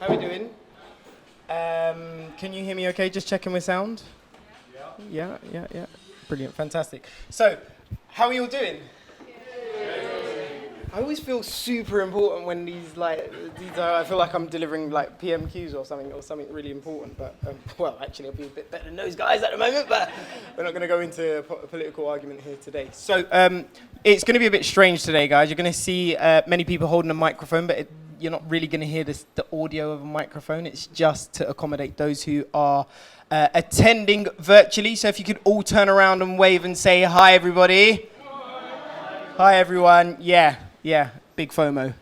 How are we doing? Can you hear me okay? Just checking with sound. Yeah. Brilliant, fantastic. So, how are you all doing? I always feel super important when these are, I feel like I'm delivering like PMQs or something really important. But well, actually, I'll be a bit better than those guys at the moment. But we're not going to go into a political argument here today. So it's going to be a bit strange today, guys. You're going to see many people holding a microphone, but you're not really going to hear the audio of a microphone. It's just to accommodate those who are attending virtually. So if you could all turn around and wave and say hi, everybody. Hi, everyone. Yeah, big FOMO.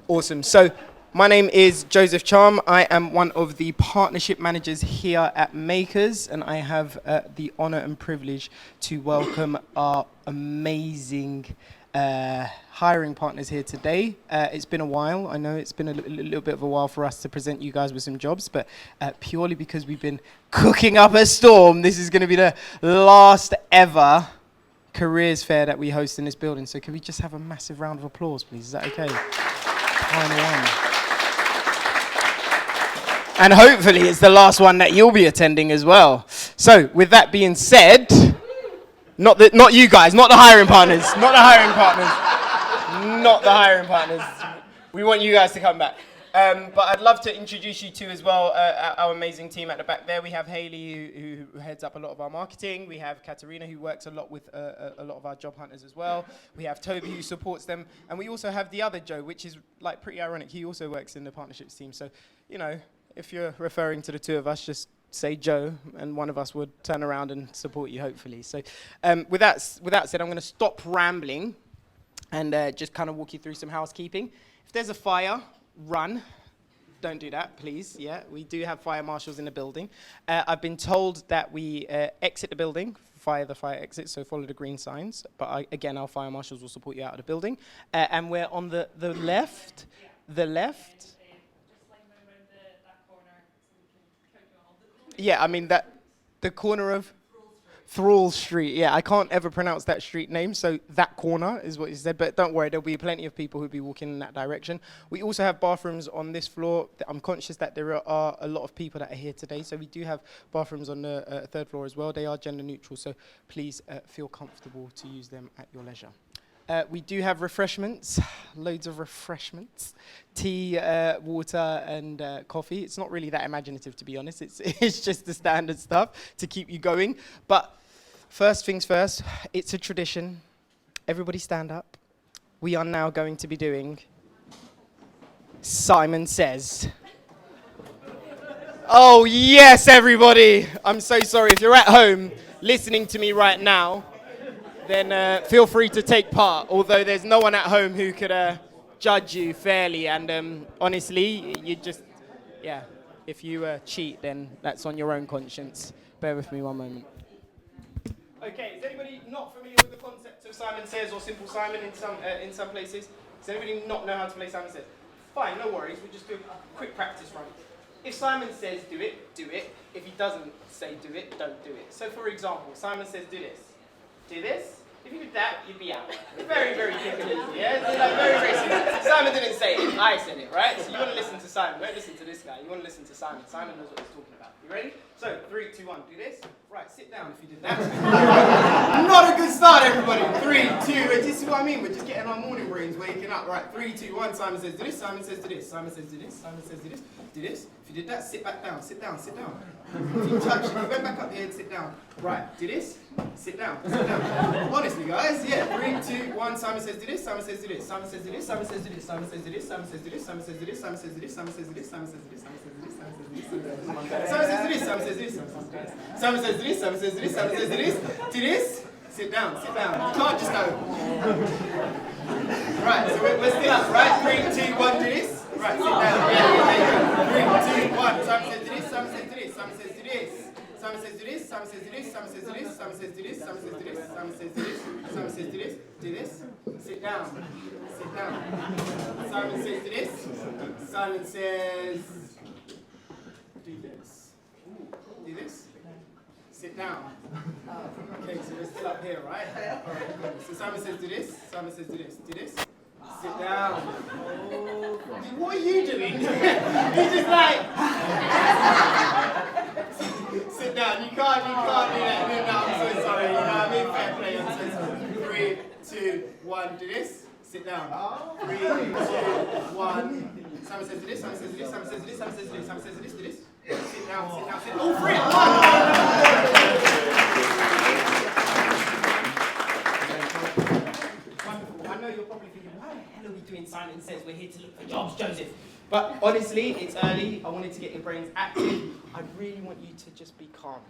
Awesome. So my name is Joseph Charm. I am one of the partnership managers here at Makers, and I have the honor and privilege to welcome our amazing hiring partners here today. It's been a while. I know it's been a little bit of a while for us to present you guys with some jobs, but purely because we've been cooking up a storm, this is going to be the last ever careers fair that we host in this building. So can we just have a massive round of applause, please? Is that okay? Final one. And hopefully it's the last one that you'll be attending as well. So with that being said, not you guys, not the hiring partners, not the hiring partners. We want you guys to come back. But I'd love to introduce you to as well our amazing team at the back there. We have Hayley, who heads up a lot of our marketing. We have Katerina, who works a lot with a lot of our job hunters as well. We have Toby, who supports them. And we also have the other Joe, which is like pretty ironic. He also works in the partnerships team. So, you know, if you're referring to the two of us, just say Joe, and one of us would turn around and support you, hopefully. So with that said, I'm going to stop rambling and just kind of walk you through some housekeeping. If there's a fire, run. Don't do that, please. Yeah, we do have fire marshals in the building. I've been told that we exit the building via the fire exit, so follow the green signs. But again, our fire marshals will support you out of the building. And we're on the left. The left. Just like around that corner, so we can count you all. Yeah, I mean the corner of Thrall Street. Yeah, I can't ever pronounce that street name, so that corner is what you said. But don't worry, there'll be plenty of people who'll be walking in that direction. We also have bathrooms on this floor. I'm conscious that there are a lot of people that are here today, so we do have bathrooms on the third floor as well. They are gender neutral, so please feel comfortable to use them at your leisure. We do have refreshments, loads of refreshments, tea, water, and coffee. It's not really that imaginative, to be honest. It's just the standard stuff to keep you going. But first things first, it's a tradition. Everybody stand up. We are now going to be doing Simon Says. Oh, yes, everybody. I'm so sorry. If you're at home listening to me right now, then feel free to take part, although there's no one at home who could judge you fairly. And honestly, if you cheat, then that's on your own conscience. Bear with me one moment. Okay, is anybody not familiar with the concept of Simon Says or Simple Simon in some places? Does anybody not know how to play Simon Says? Fine, no worries, we'll just do a quick practice run. If Simon says do it, do it. If he doesn't say do it, don't do it. So for example, Simon says do this. Do this. If you did that, you'd be out. Very, very quick and easy, yeah? It's like very, very simple. Simon didn't say it, I said it, right? So you want to listen to Simon. Don't listen to this guy. You want to listen to Simon. Simon knows what he's talking about. You ready? So, 3, 2, 1. Do this. Right, sit down if you did that. Not a good start, everybody. 3, 2, and this is what I mean. We're just getting our morning brains waking up. Right, 3, 2, 1. Simon says do this. Simon says do this. Simon says do this. Simon says do this. Do this. If you did that, sit back down. Sit down. Sit down. If you touch, if you went back up the head, sit down. Right, do this. Sit down. Sit down. Honestly, guys, yeah. 3, 2, 1. Simon says do this. Simon says do this. Simon says do this. Simon says do this. Simon says do this. Simon says do this. Simon says do this. Simon says do this. Simon says do this. Simon says do this. Simon says do this. Simon says do this. Simon says do this. Simon says do this. Simon says do this. Simon says do this. Simon says do this. Do this. Sit down. Sit down. You can't just go. Right. So we're still up. Right. 3, 2, 1. Do this. Right. Sit down. Yeah. 3, 2, 1. Simon says do this. Simon says do this. Simon says do this. Simon says do this. Simon says do this. Simon says do this. Simon says do this. Simon says do this. Simon says do this. Simon says do this. Do this. Sit down. Sit down. Simon says do this. Simon says do this. Do this. Sit down. Okay, so we're still up here, right? Alright, so Simon says do this. Simon says do this. Do this. Sit down. What are you doing? You're just like. Sit down. You can't do that. No, I'm so sorry. You know what I mean? Fair play. I'm so sorry. 3, 2, 1. Do this. Sit down. 3, 2, 1. Someone says this. Someone says this. Someone says this. Someone says this. Someone says this. Do this. Sit down. Sit down. Sit down. All 3 at once. Wonderful. I know you're probably thinking, why the hell are we doing Silent Says? We're here to look for jobs, Joseph. But honestly, it's early. I wanted to get your brains active. I really want you to just be calm,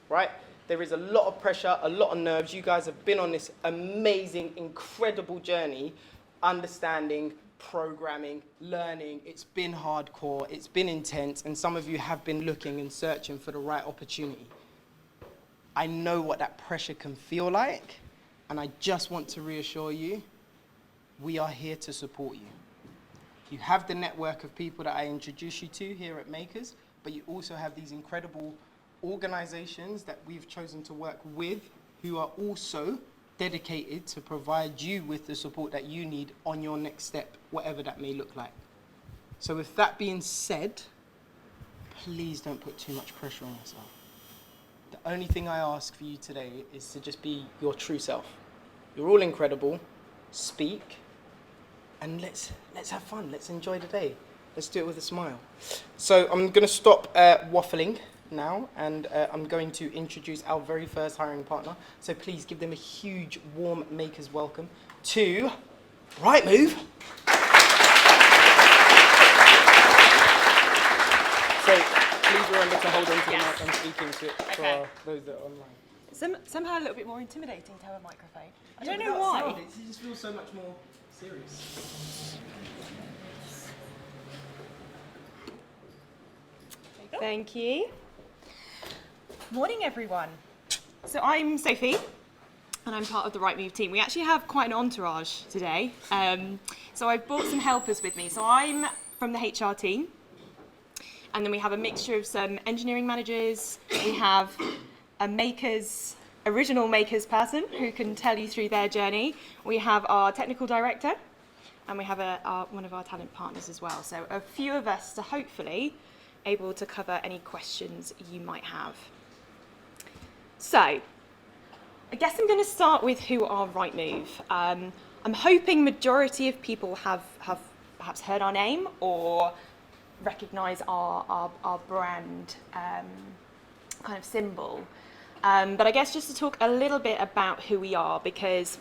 right? There is a lot of pressure, a lot of nerves. You guys have been on this amazing, incredible journey, understanding, programming, learning. It's been hardcore, it's been intense, and some of you have been looking and searching for the right opportunity. I know what that pressure can feel like, and I just want to reassure you, we are here to support you. You have the network of people that I introduced you to here at Makers, but you also have these incredible organizations that we've chosen to work with who are also dedicated to provide you with the support that you need on your next step, whatever that may look like. So with that being said, please don't put too much pressure on yourself. The only thing I ask for you today is to just be your true self. You're all incredible. Speak. And let's have fun. Let's enjoy the day. Let's do it with a smile. So I'm going to stop waffling now, and I'm going to introduce our very first hiring partner. So please give them a huge, warm Makers welcome to Rightmove. So please remember to hold on to the mic and speak into it for those that are online. Somehow a little bit more intimidating to have a microphone. I don't Yeah, know without why. sound, it just feels so much more serious. Thank you. Morning, everyone. So I'm Sophie, and I'm part of the Rightmove team. We actually have quite an entourage today. So I've brought some helpers with me. So I'm from the HR team, and then we have a mixture of some engineering managers. We have a original Makers person who can tell you through their journey. We have our technical director, and we have one of our talent partners as well. So a few of us to hopefully able to cover any questions you might have. So, I guess I'm going to start with who are Rightmove. I'm hoping majority of people have perhaps heard our name or recognise our brand kind of symbol. But I guess just to talk a little bit about who we are, because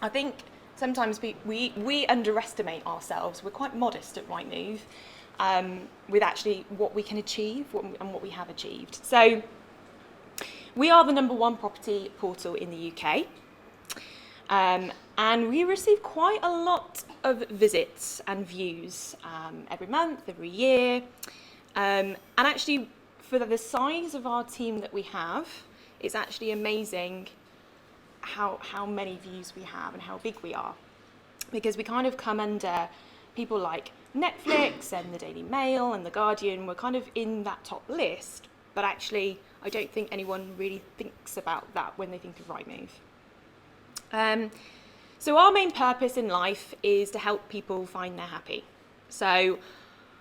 I think sometimes we underestimate ourselves. We're quite modest at Rightmove with actually what we can achieve and what we have achieved. So we are the #1 property portal in the UK, and we receive quite a lot of visits and views every month, every year, and actually for the size of our team that we have, it's actually amazing how many views we have and how big we are, because we kind of come under people like Netflix and the Daily Mail and the Guardian. We're kind of in that top list, but actually I don't think anyone really thinks about that when they think of Rightmove. So our main purpose in life is to help people find their happy. So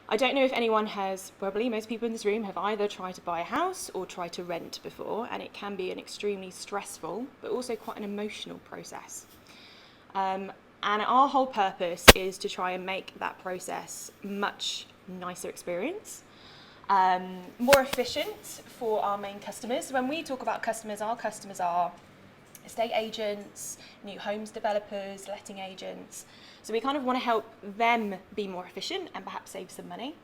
I don't know if anyone has, probably most people in this room have either tried to buy a house or tried to rent before, and it can be an extremely stressful but also quite an emotional process. And our whole purpose is to try and make that process much nicer experience, more efficient for our main customers. When we talk about customers, our customers are estate agents, new homes developers, letting agents. So we kind of want to help them be more efficient and perhaps save some money.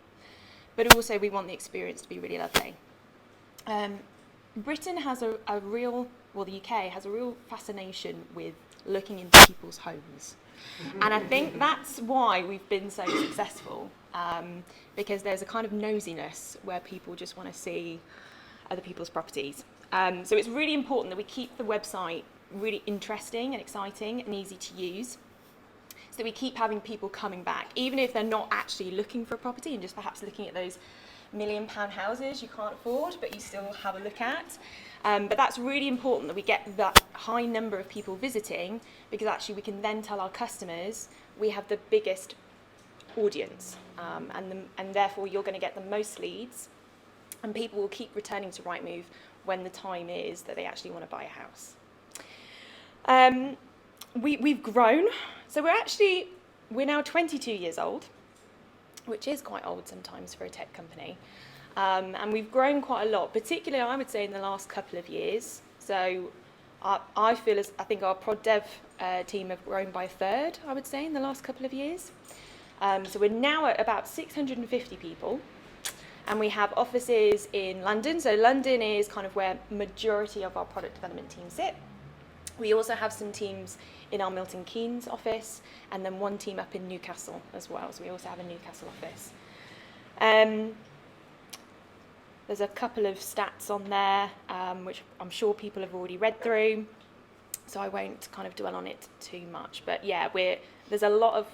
But also we want the experience to be really lovely. Britain has the UK has a real fascination with looking into people's homes. And I think that's why we've been so successful, because there's a kind of nosiness where people just want to see other people's properties. So it's really important that we keep the website really interesting and exciting and easy to use, so that we keep having people coming back, even if they're not actually looking for a property and just perhaps looking at those £1 million houses you can't afford, but you still have a look at. But that's really important that we get that high number of people visiting, because actually we can then tell our customers we have the biggest audience, and therefore you're going to get the most leads, and people will keep returning to Rightmove when the time is that they actually want to buy a house. We've grown, so we're now 22 years old, which is quite old sometimes for a tech company. And we've grown quite a lot, particularly I would say in the last couple of years. So I think our prod dev team have grown by a third, I would say, in the last couple of years. So we're now at about 650 people, and we have offices in London. So London is kind of where majority of our product development teams sit. We also have some teams in our Milton Keynes office, and then one team up in Newcastle as well. So we also have a Newcastle office. There's a couple of stats on there, which I'm sure people have already read through, so I won't kind of dwell on it too much. But yeah, there's a lot of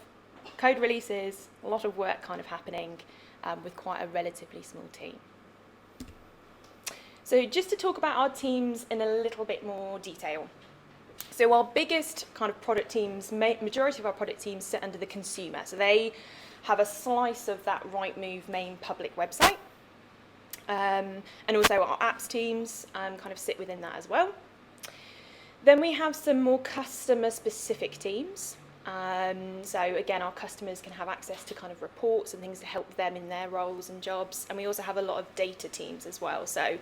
code releases, a lot of work kind of happening with quite a relatively small team. So just to talk about our teams in a little bit more detail. So our biggest kind of product teams, majority of our product teams sit under the consumer. So they have a slice of that Rightmove main public website. And also our apps teams kind of sit within that as well. Then we have some more customer specific teams. So again, our customers can have access to kind of reports and things to help them in their roles and jobs. And we also have a lot of data teams as well. So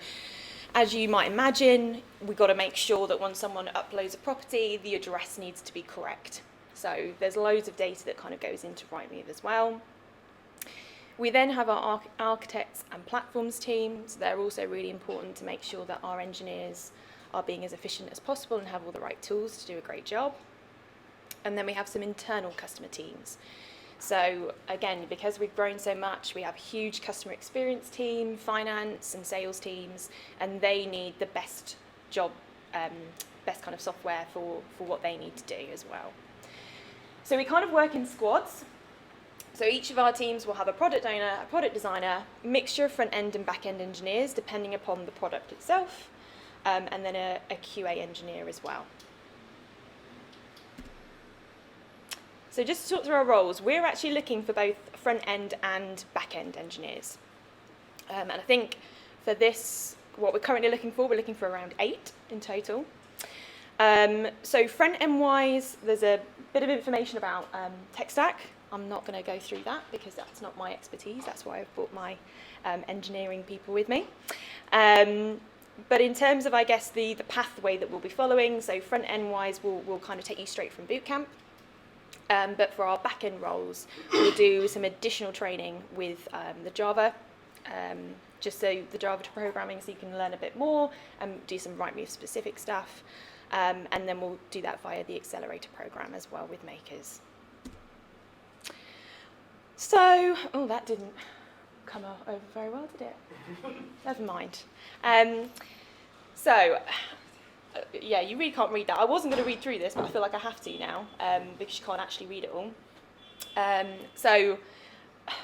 as you might imagine, we've got to make sure that when someone uploads a property, the address needs to be correct. So there's loads of data that kind of goes into Rightmove as well. We then have our architects and platforms teams. They're also really important to make sure that our engineers are being as efficient as possible and have all the right tools to do a great job. And then we have some internal customer teams. So again, because we've grown so much, we have a huge customer experience team, finance and sales teams, and they need the best best kind of software for what they need to do as well. So we kind of work in squads. So each of our teams will have a product owner, a product designer, mixture of front-end and back-end engineers, depending upon the product itself, and then a QA engineer as well. So just to talk through our roles, we're actually looking for both front-end and back-end engineers. And I think for this, what we're currently looking for, we're looking for around 8 in total. So front-end wise, there's a bit of information about tech stack. I'm not going to go through that because that's not my expertise. That's why I've brought my engineering people with me. But in terms of, I guess, the pathway that we'll be following, so front-end wise, we'll kind of take you straight from bootcamp. But for our back-end roles, we'll do some additional training with the Java, just so the Java programming, so you can learn a bit more and do some Rightmove specific stuff. And then we'll do that via the accelerator program as well with makers. So, that didn't come over very well, did it? Never mind. Yeah, you really can't read that. I wasn't going to read through this, but I feel like I have to now because you can't actually read it all. So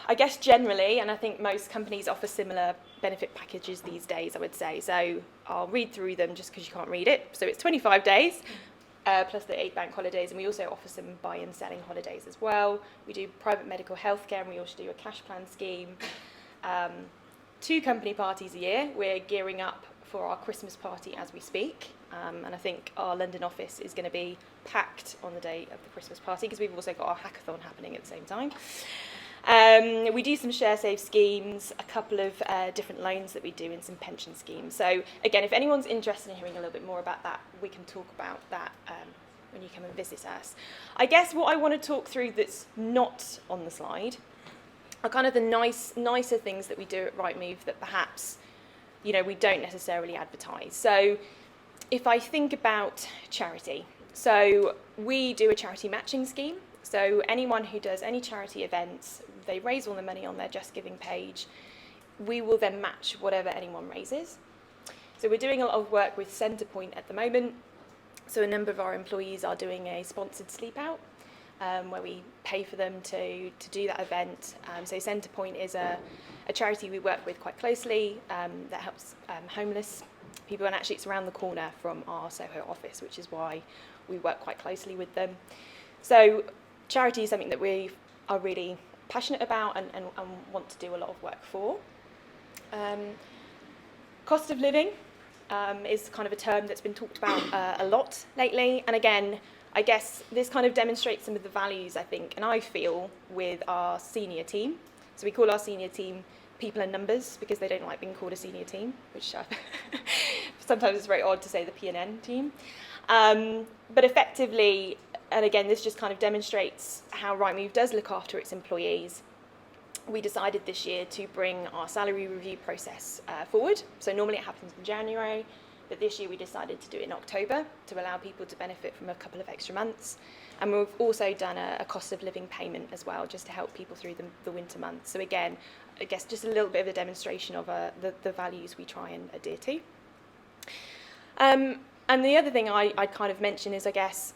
I guess generally, and I think most companies offer similar benefit packages these days, I would say. So I'll read through them just because you can't read it. So it's 25 days. Plus the 8 bank holidays, and we also offer some buy and selling holidays as well. We do private medical healthcare, and we also do a cash plan scheme. 2 company parties a year. We're gearing up for our Christmas party as we speak, and I think our London office is going to be packed on the day of the Christmas party because we've also got our hackathon happening at the same time. We do some share save schemes, a couple of different loans that we do, and some pension schemes. So again, if anyone's interested in hearing a little bit more about that, we can talk about that when you come and visit us. I guess what I want to talk through that's not on the slide are kind of the nicer things that we do at Rightmove that perhaps, we don't necessarily advertise. So if I think about charity, so we do a charity matching scheme. So anyone who does any charity events, they raise all the money on their Just Giving page. We will then match whatever anyone raises. So we're doing a lot of work with Centrepoint at the moment. So a number of our employees are doing a sponsored sleep out. where we pay for them to do that event. So Centrepoint is a charity we work with quite closely that helps homeless people, and actually it's around the corner from our Soho office, which is why we work quite closely with them. So charity is something that we are really passionate about and want to do a lot of work for. Cost of living is kind of a term that's been talked about a lot lately, and again, I guess this kind of demonstrates some of the values, I think, and I feel, with our senior team. So we call our senior team people and numbers because they don't like being called a senior team, which sometimes it's very odd to say the P&N team. But effectively, and again, this just kind of demonstrates how Rightmove does look after its employees. We decided this year to bring our salary review process forward. So normally it happens in January, but this year we decided to do it in October to allow people to benefit from a couple of extra months. And we've also done a cost of living payment as well, just to help people through the winter months. So again, I guess just a little bit of a demonstration of the values we try and adhere to. And the other thing I'd kind of mention is, I guess,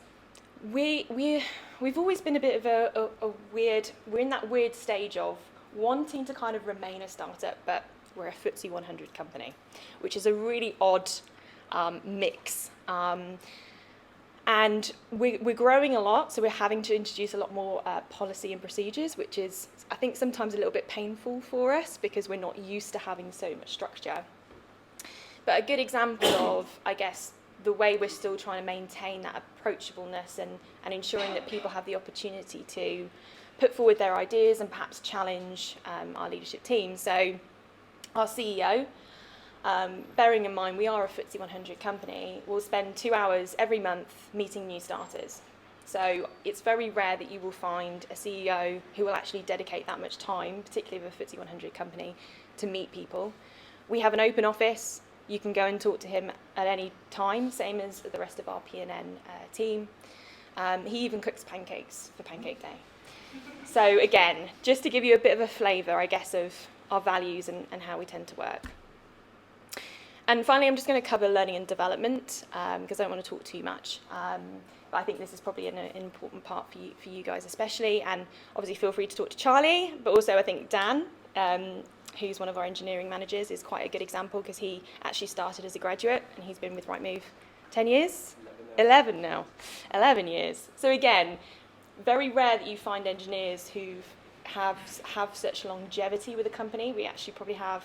we've always been a bit of a weird, we're in that weird stage of wanting to kind of remain a startup, but we're a FTSE 100 company, which is a really odd mix. And we're growing a lot, so we're having to introduce a lot more policy and procedures, which is, I think, sometimes a little bit painful for us because we're not used to having so much structure. But a good example of, I guess, the way we're still trying to maintain that approachableness and ensuring that people have the opportunity to put forward their ideas and perhaps challenge our leadership team. So our CEO, bearing in mind we are a FTSE 100 company, will spend 2 hours every month meeting new starters. So it's very rare that you will find a CEO who will actually dedicate that much time, particularly with a FTSE 100 company, to meet people. We have an open office. You can go and talk to him at any time, same as the rest of our P&N team. He even cooks pancakes for Pancake Day. So again, just to give you a bit of a flavour, I guess, of our values and how we tend to work. And finally, I'm just going to cover learning and development because I don't want to talk too much. But I think this is probably an important part for you guys especially. And obviously feel free to talk to Charlie, but also I think Dan, who's one of our engineering managers, is quite a good example because he actually started as a graduate and he's been with Rightmove 10 years? 11 now. 11 years. So again, very rare that you find engineers who have such longevity with a company. We actually probably have,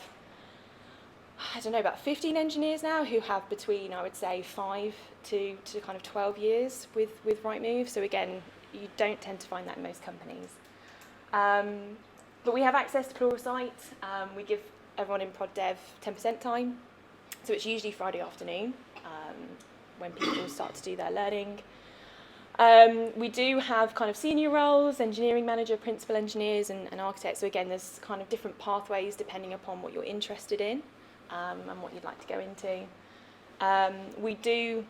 I don't know, about 15 engineers now who have between, I would say, 5 to kind of 12 years with Rightmove. So again, you don't tend to find that in most companies. But we have access to Pluralsight. We give everyone in Prod Dev 10% time. So it's usually Friday afternoon when people start to do their learning. We do have kind of senior roles, engineering manager, principal engineers and architects. So again, there's kind of different pathways depending upon what you're interested in and what you'd like to go into. We do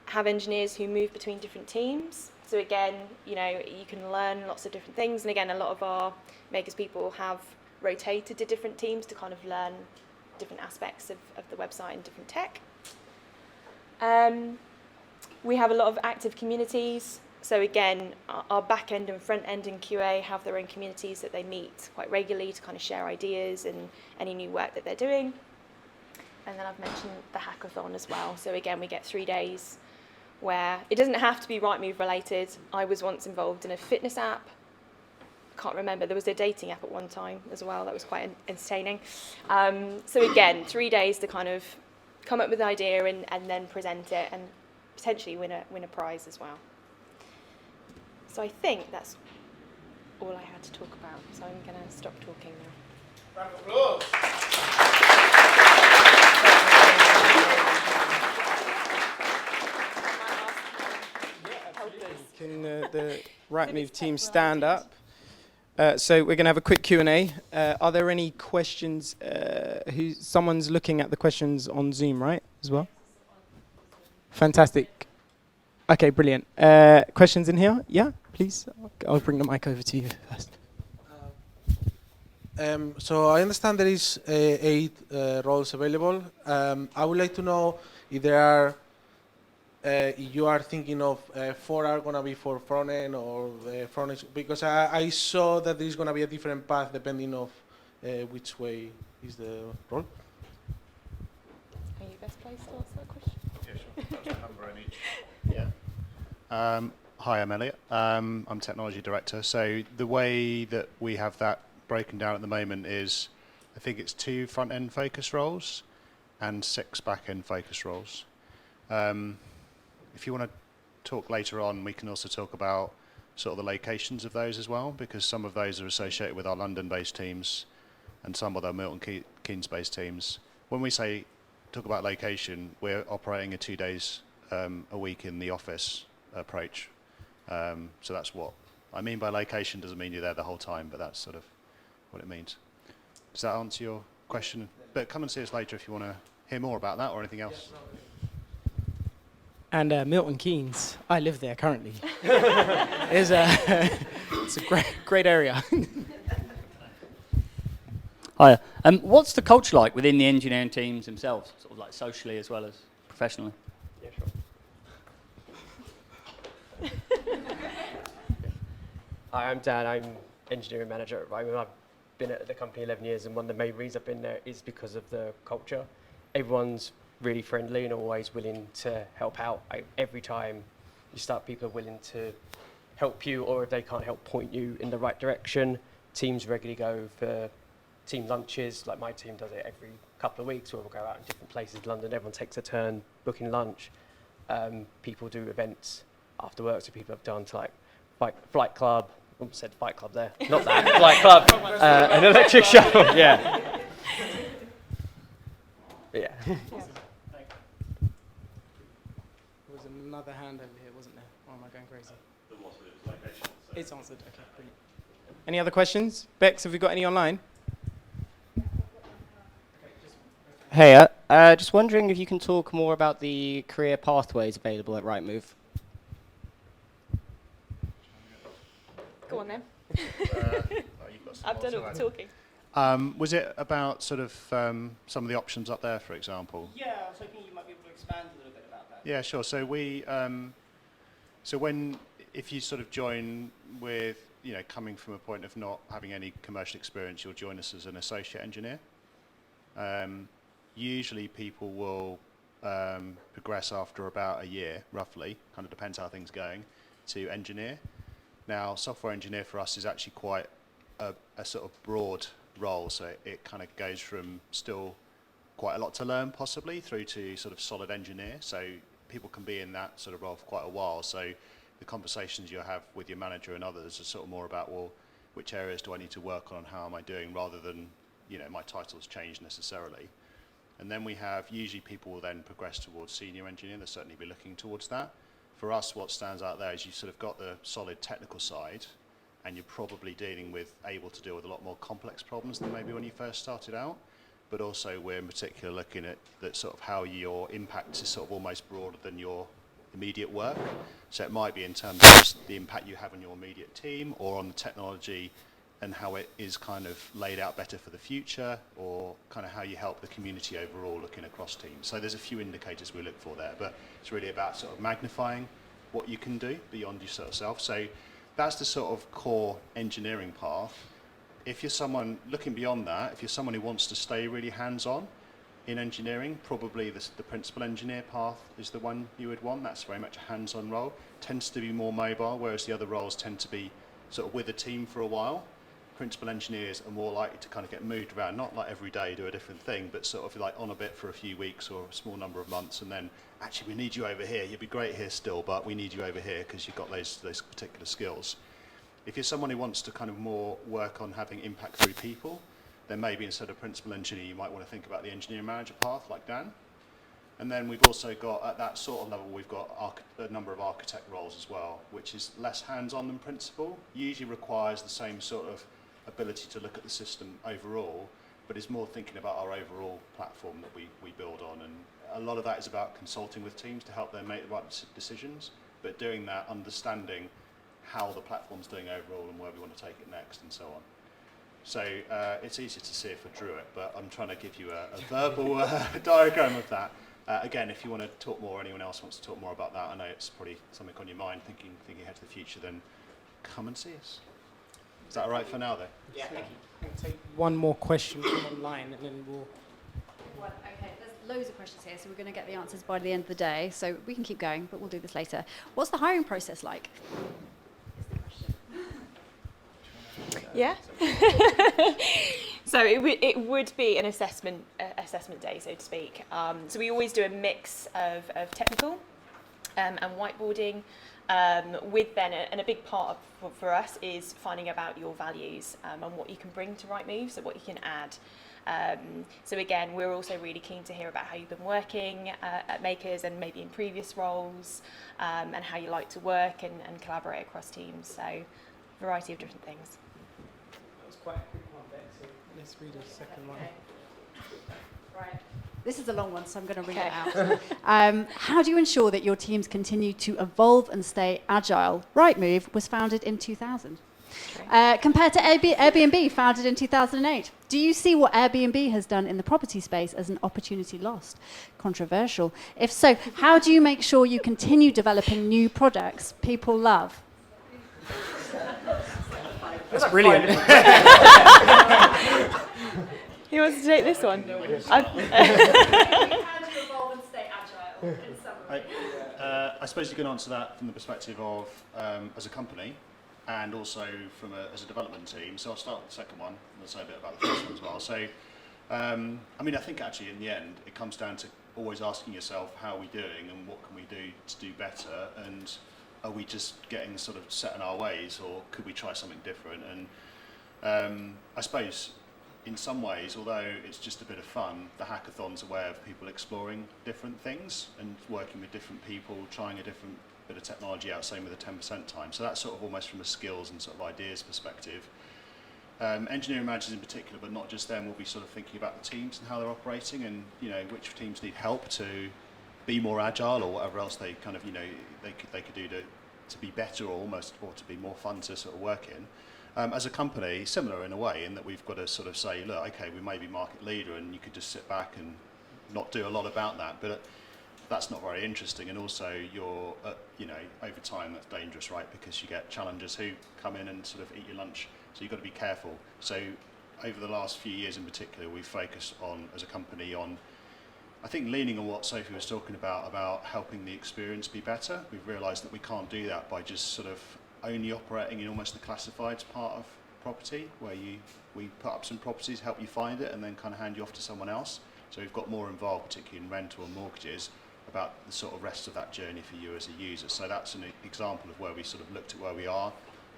have engineers who move between different teams. So again, you know, you can learn lots of different things. And again, a lot of our Makers people have rotated to different teams to kind of learn different aspects of the website and different tech. We have a lot of active communities. So again, our back end and front end and QA have their own communities that they meet quite regularly to kind of share ideas and any new work that they're doing. And then I've mentioned the hackathon as well. So again, we get 3 days where it doesn't have to be Rightmove related. I was once involved in a fitness app. Can't remember, there was a dating app at one time as well. That was quite entertaining. So again, 3 days to kind of come up with an idea and then present it and potentially win a prize as well. So I think that's all I had to talk about. So I'm going to stop talking now. Round of applause. Can the Rightmove team stand up? So we're going to have a quick Q&A. Are there any questions? Someone's looking at the questions on Zoom, right, as well? Fantastic. Okay, brilliant. Questions in here? Yeah, please. I'll bring the mic over to you first. So I understand there is 8 roles available. I would like to know if there are you are thinking of 4 are gonna be for front end or the front end, because I saw that there is gonna be a different path depending of which way is the role. Are you best placed to answer that question? Yeah, sure. That's a number in each. Yeah. Hi, I'm Elliot. I'm Technology Director. So the way that we have that broken down at the moment is, I think it's 2 front-end focus roles and 6 back-end focus roles. If you want to talk later on, we can also talk about sort of the locations of those as well, because some of those are associated with our London-based teams and some of our Milton Keynes-based teams. When we say talk about location, we're operating a 2 days a week in the office approach. So that's what I mean by location. Doesn't mean you're there the whole time, but that's sort of what it means. Does that answer your question? But come and see us later if you want to hear more about that or anything else. And Milton Keynes, I live there currently. It's a great area. Hiya. What's the culture like within the engineering teams themselves, sort of like socially as well as professionally? Yeah, sure. Hi, I'm Dan. I'm engineering manager at Ryman. I've been at the company 11 years, and one of the main reasons I've been there is because of the culture. Everyone's really friendly and always willing to help out. Every time you start, people are willing to help you, or if they can't help, point you in the right direction. Teams regularly go for team lunches. Like my team does it every couple of weeks, where we'll go out in different places in London. Everyone takes a turn booking lunch. People do events after work, so people have done to like flight club. Almost said fight club there. Not that. Flight club. An electric shuttle. Yeah. Yeah. There was another hand over here, wasn't there? Or am I going crazy? There was, but it was location. So. It's answered. Okay, brilliant. Any other questions? Bex, have we got any online? Hey, just wondering if you can talk more about the career pathways available at Rightmove. Go on then. You've got some I've more, done so all the talking. Was it about sort of some of the options up there, for example? Yeah, I was hoping you might be able to expand a little bit about that. Yeah, sure. So if you sort of join with, coming from a point of not having any commercial experience, you'll join us as an associate engineer. Usually people will progress after about a year, roughly, kind of depends how things are going, to engineer. Now, software engineer for us is actually quite a sort of broad role, so it kind of goes from still quite a lot to learn possibly through to sort of solid engineer. So people can be in that sort of role for quite a while. So the conversations you have with your manager and others are sort of more about, well, which areas do I need to work on, how am I doing, rather than, my title's changed necessarily. And then we have, usually people will then progress towards senior engineer. They'll certainly be looking towards that. For us, what stands out there is you've sort of got the solid technical side, and you're probably able to deal with a lot more complex problems than maybe when you first started out. But also we're in particular looking at that sort of how your impact is sort of almost broader than your immediate work. So it might be in terms of the impact you have on your immediate team, or on the technology and how it is kind of laid out better for the future, or kind of how you help the community overall looking across teams. So there's a few indicators we look for there, but it's really about sort of magnifying what you can do beyond your sort of self. So that's the sort of core engineering path. If you're someone looking beyond that, if you're someone who wants to stay really hands-on in engineering, probably the principal engineer path is the one you would want. That's very much a hands-on role. Tends to be more mobile, whereas the other roles tend to be sort of with a team for a while. Principal engineers are more likely to kind of get moved around, not like every day do a different thing, but sort of like on a bit for a few weeks or a small number of months, and then actually we need you over here. You'd be great here still, but we need you over here because you've got those particular skills. If you're someone who wants to kind of more work on having impact through people, then maybe instead of principal engineer, you might want to think about the engineering manager path, like Dan. And then we've also got, at that sort of level, we've got a number of architect roles as well, which is less hands-on than principal, usually requires the same sort of ability to look at the system overall, but is more thinking about our overall platform that we build on. And a lot of that is about consulting with teams to help them make the right decisions, but doing that, understanding how the platform's doing overall and where we want to take it next and so on. So it's easy to see if I drew it, but I'm trying to give you a verbal diagram of that. Again, if you want to talk more, or anyone else wants to talk more about that, I know it's probably something on your mind, thinking ahead to the future, then come and see us. Is that all right for now, though? Yeah, thank you. I'll take one more question from online, and then we'll... Well, okay, there's loads of questions here, so we're going to get the answers by the end of the day. So we can keep going, but we'll do this later. What's the hiring process like? Is the question. Yeah. So it would be an assessment day, so to speak. So we always do a mix of technical and whiteboarding. With then, and a big part for us is finding about your values and what you can bring to Rightmove, so what you can add. So again, we're also really keen to hear about how you've been working at Makers and maybe in previous roles, and how you like to work and collaborate across teams. So a variety of different things. That was quite a quick one there, so let's read a second one. Right. This is a long one, so I'm going to read it out. How do you ensure that your teams continue to evolve and stay agile? Rightmove was founded in 2000. Compared to Airbnb, founded in 2008. Do you see what Airbnb has done in the property space as an opportunity lost? Controversial. If so, how do you make sure you continue developing new products people love? That's brilliant. Who wants to take this one? How do you evolve and stay agile, in summary? I suppose you can answer that from the perspective of as a company, and also as a development team. So I'll start with the second one, and I'll say a bit about the first one as well. So, I mean, I think actually in the end, it comes down to always asking yourself, how are we doing, and what can we do to do better, and are we just getting sort of set in our ways, or could we try something different? And I suppose in some ways, although it's just a bit of fun, the hackathon's a way of people exploring different things and working with different people, trying a different bit of technology out, same with the 10% time. So that's sort of almost from a skills and sort of ideas perspective. Engineering managers in particular, but not just them, will be sort of thinking about the teams and how they're operating, and which teams need help to be more agile, or whatever else they kind of they could do to be better, or to be more fun to sort of work in. As a company, similar in a way, in that we've got to sort of say, look, okay, we may be market leader, and you could just sit back and not do a lot about that, but that's not very interesting. And also, you're, over time, that's dangerous, right? Because you get challengers who come in and sort of eat your lunch, so you've got to be careful. So, over the last few years in particular, we've focused on, as a company, on, I think, leaning on what Sophie was talking about helping the experience be better. We've realised that we can't do that by just sort of only operating in almost the classifieds part of property, where we put up some properties, help you find it, and then kind of hand you off to someone else. So we've got more involved, particularly in rental and mortgages, about the sort of rest of that journey for you as a user. So that's an example of where we sort of looked at where we are,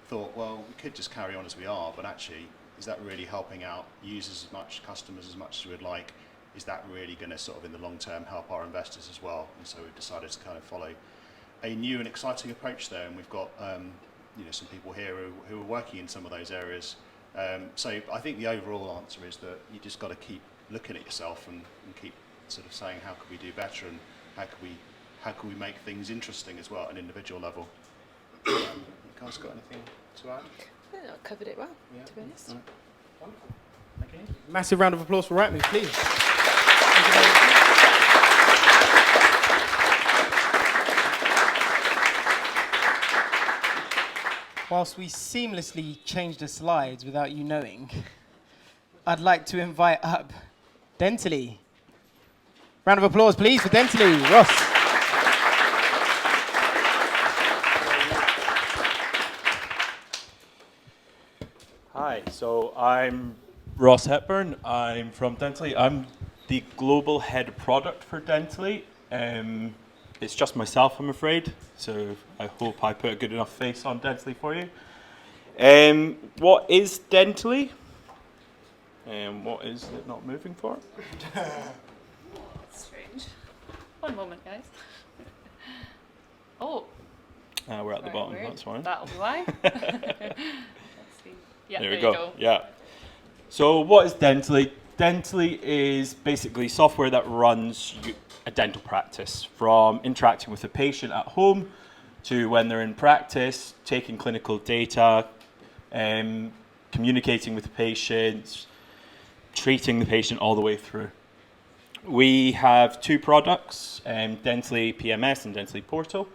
thought, well, we could just carry on as we are, but actually, is that really helping out users as much, customers as much as we'd like? Is that really going to sort of in the long term help our investors as well? And so we've decided to kind of follow a new and exciting approach there, and we've got some people here who are working in some of those areas. So I think the overall answer is that you just got to keep looking at yourself and keep sort of saying, how could we do better, and how can we make things interesting as well at an individual level. You guys got anything to add? I think that covered it well, to be honest. Right. Wonderful. Thank you. Massive round of applause for Rightmove, please. Whilst we seamlessly change the slides without you knowing, I'd like to invite up Dentally. Round of applause, please, for Dentally. Ross. Hi, so I'm Ross Hepburn. I'm from Dentally. I'm the global head of product for Dentally. It's just myself, I'm afraid, so I hope I put a good enough face on Dentally for you. What is Dentally? What is it not moving for? Strange. One moment, guys. Oh. We're at the bottom, weird. that's fine. That'll be why. Let's see. Yeah, there you we go. go. Yeah. So what is Dentally? Dentally is basically software that runs a dental practice, from interacting with a patient at home to when they're in practice, taking clinical data, communicating with the patient, treating the patient all the way through. We have two products, Dentally PMS and Dentally Portal.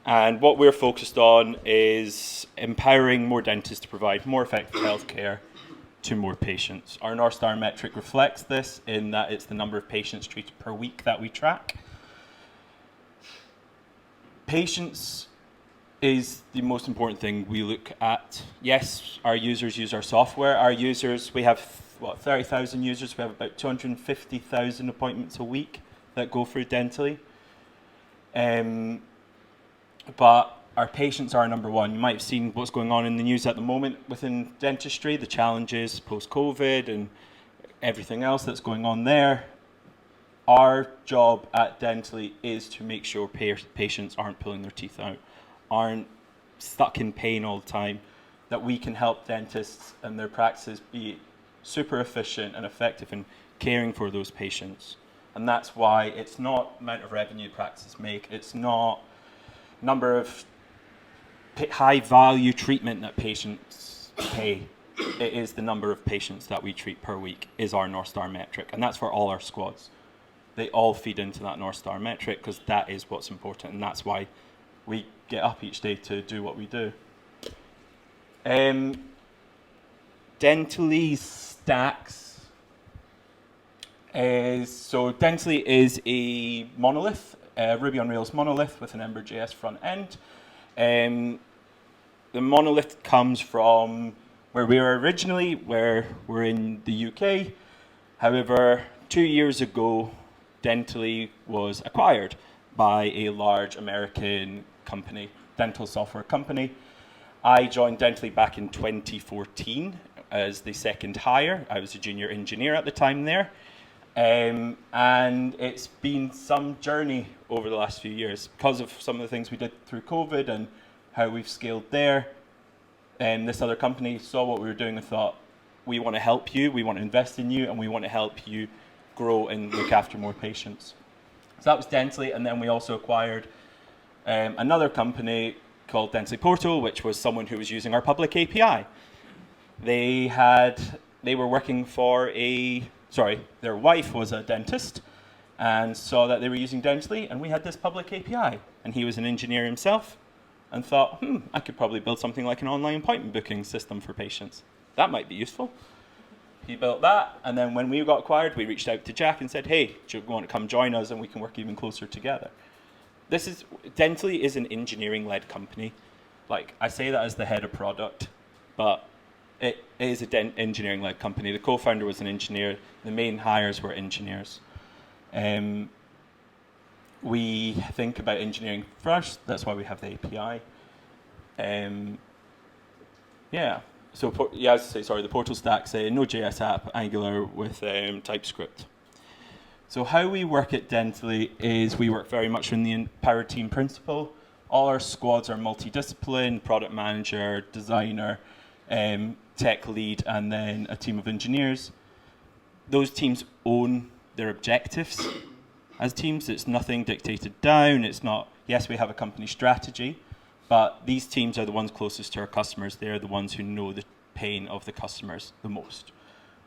And what we're focused on is empowering more dentists to provide more effective healthcare to more patients. Our North Star metric reflects this in that it's the number of patients treated per week that we track. Patients is the most important thing we look at. Yes, our users use our software. Our users, we have 30,000 users. We have about 250,000 appointments a week that go through Dentally. But our patients are number one. You might have seen what's going on in the news at the moment within dentistry, the challenges post-COVID and everything else that's going on there. Our job at Dentally is to make sure patients aren't pulling their teeth out, aren't stuck in pain all the time, that we can help dentists and their practices be super efficient and effective in caring for those patients. And that's why it's not amount of revenue practices make, it's not number of high value treatment that patients pay. It is the number of patients that we treat per week is our North Star metric, and that's for all our squads. They all feed into that North Star metric because that is what's important, and that's why we get up each day to do what we do. Dentally stacks so Dentally is a monolith, a Ruby on Rails monolith with an Ember.js front end. The monolith comes from where we were originally, where we're in the UK. However, 2 years ago, Dentally was acquired by a large American company, dental software company. I joined Dentally back in 2014 as the second hire. I was a junior engineer at the time there. And it's been some journey over the last few years because of some of the things we did through COVID and how we've scaled there. And this other company saw what we were doing and thought, we want to help you, we want to invest in you, and we want to help you grow and look after more patients. So that was Dentally, and then we also acquired another company called Dentally Portal, which was someone who was using our public API. They were working for their wife was a dentist and saw that they were using Dentally, and we had this public API. And he was an engineer himself and thought, I could probably build something like an online appointment booking system for patients. That might be useful. He built that, and then when we got acquired, we reached out to Jack and said, hey, do you want to come join us and we can work even closer together? Dentally is an engineering-led company. Like, I say that as the head of product, but it is an engineering-led company. The co-founder was an engineer. The main hires were engineers. We think about engineering first. That's why we have the API. The Portal stack's a Node.js app, Angular with TypeScript. So how we work at Dentally is we work very much in the empowered team principle. All our squads are multidiscipline, product manager, designer, tech lead, and then a team of engineers. Those teams own their objectives as teams. It's nothing dictated down. It's not, yes, we have a company strategy, but these teams are the ones closest to our customers. They're the ones who know the pain of the customers the most.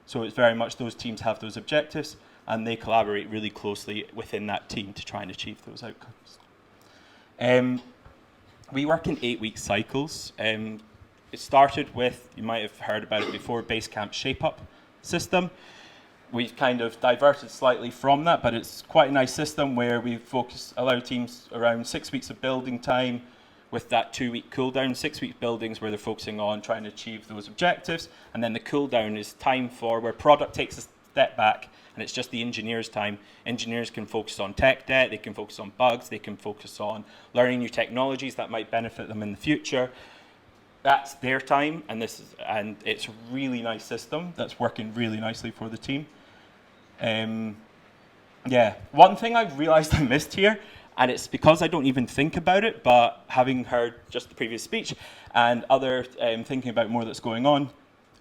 So it's very much those teams have those objectives, and they collaborate really closely within that team to try and achieve those outcomes. We work in 8-week cycles. It started with, you might have heard about it before, Basecamp Shape-Up system. We've kind of diverted slightly from that, but it's quite a nice system where we allow teams around 6 weeks of building time with that 2-week cool down, 6-week buildings where they're focusing on trying to achieve those objectives. And then the cool down is time for where product takes a step back and it's just the engineers' time. Engineers can focus on tech debt, they can focus on bugs, they can focus on learning new technologies that might benefit them in the future. That's their time, and it's a really nice system that's working really nicely for the team. One thing I realized I missed here, and it's because I don't even think about it, but having heard just the previous speech and other thinking about more that's going on,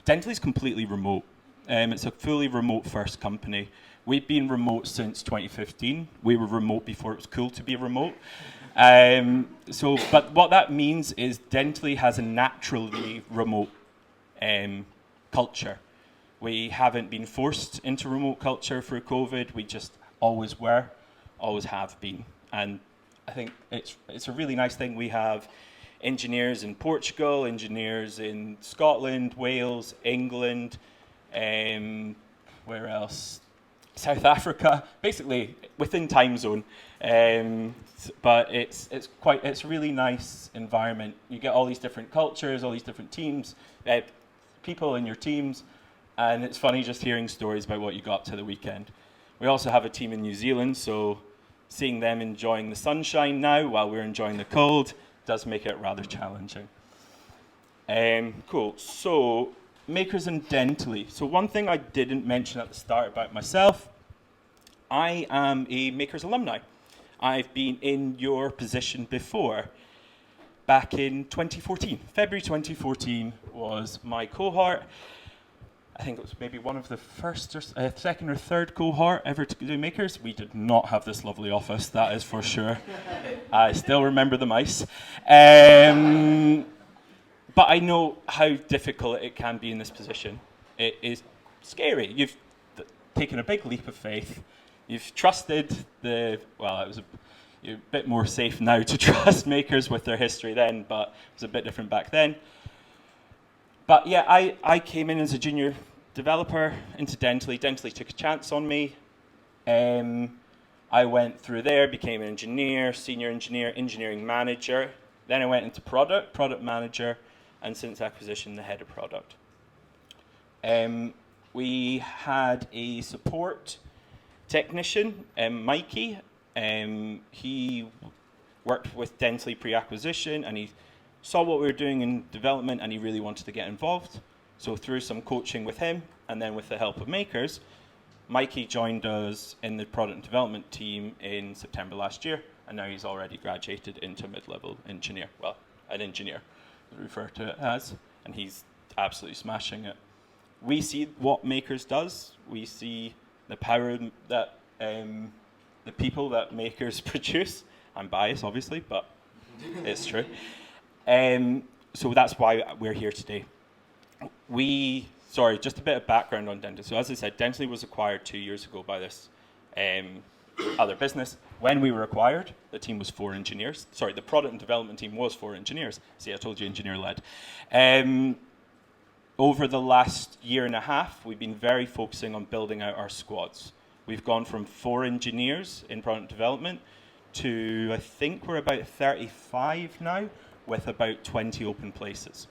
Dentally is completely remote. It's a fully remote first company. We've been remote since 2015. We were remote before it was cool to be remote. But what that means is Dentally has a naturally remote culture. We haven't been forced into remote culture through COVID. We just always were, always have been. And I think it's a really nice thing. We have engineers in Portugal, engineers in Scotland, Wales, England, where else? South Africa, basically within time zone. But it's a really nice environment. You get all these different cultures, all these different teams, people in your teams, and it's funny just hearing stories about what you got to the weekend. We also have a team in New Zealand, so seeing them enjoying the sunshine now while we're enjoying the cold does make it rather challenging. Cool, so makers and dentally. So one thing I didn't mention at the start about myself, I am a makers alumni. I've been in your position before. Back in 2014, February 2014 was my cohort. I think it was maybe one of the first or second or third cohort ever to do makers. We did not have this lovely office, that is for sure. I still remember the mice. But I know how difficult it can be in this position. It is scary. You've taken a big leap of faith. You've trusted you're a bit more safe now to trust makers with their history then, but it was a bit different back then. But yeah, I came in as a junior developer into Dentally. Dentally took a chance on me. I went through there, became an engineer, senior engineer, engineering manager. Then I went into product manager, and since acquisition, the head of product. We had a support technician, Mikey. He worked with Dentally pre-acquisition, and he saw what we were doing in development, and he really wanted to get involved. So through some coaching with him, and then with the help of makers, Mikey joined us in the product development team in September last year, and now he's already graduated into mid-level engineer. Well, an engineer, we refer to it as, and he's absolutely smashing it. We see what makers does. We see the power that the people that makers produce. I'm biased, obviously, but it's true. So that's why we're here today. Just a bit of background on Dentally. So as I said, Dentally was acquired 2 years ago by this other business. When we were acquired, the team was 4 engineers. Sorry, the product and development team was 4 engineers. See, I told you engineer-led. Over the last year and a half, we've been very focusing on building out our squads. We've gone from 4 engineers in product development to, I think we're about 35 now, with about 20 open places.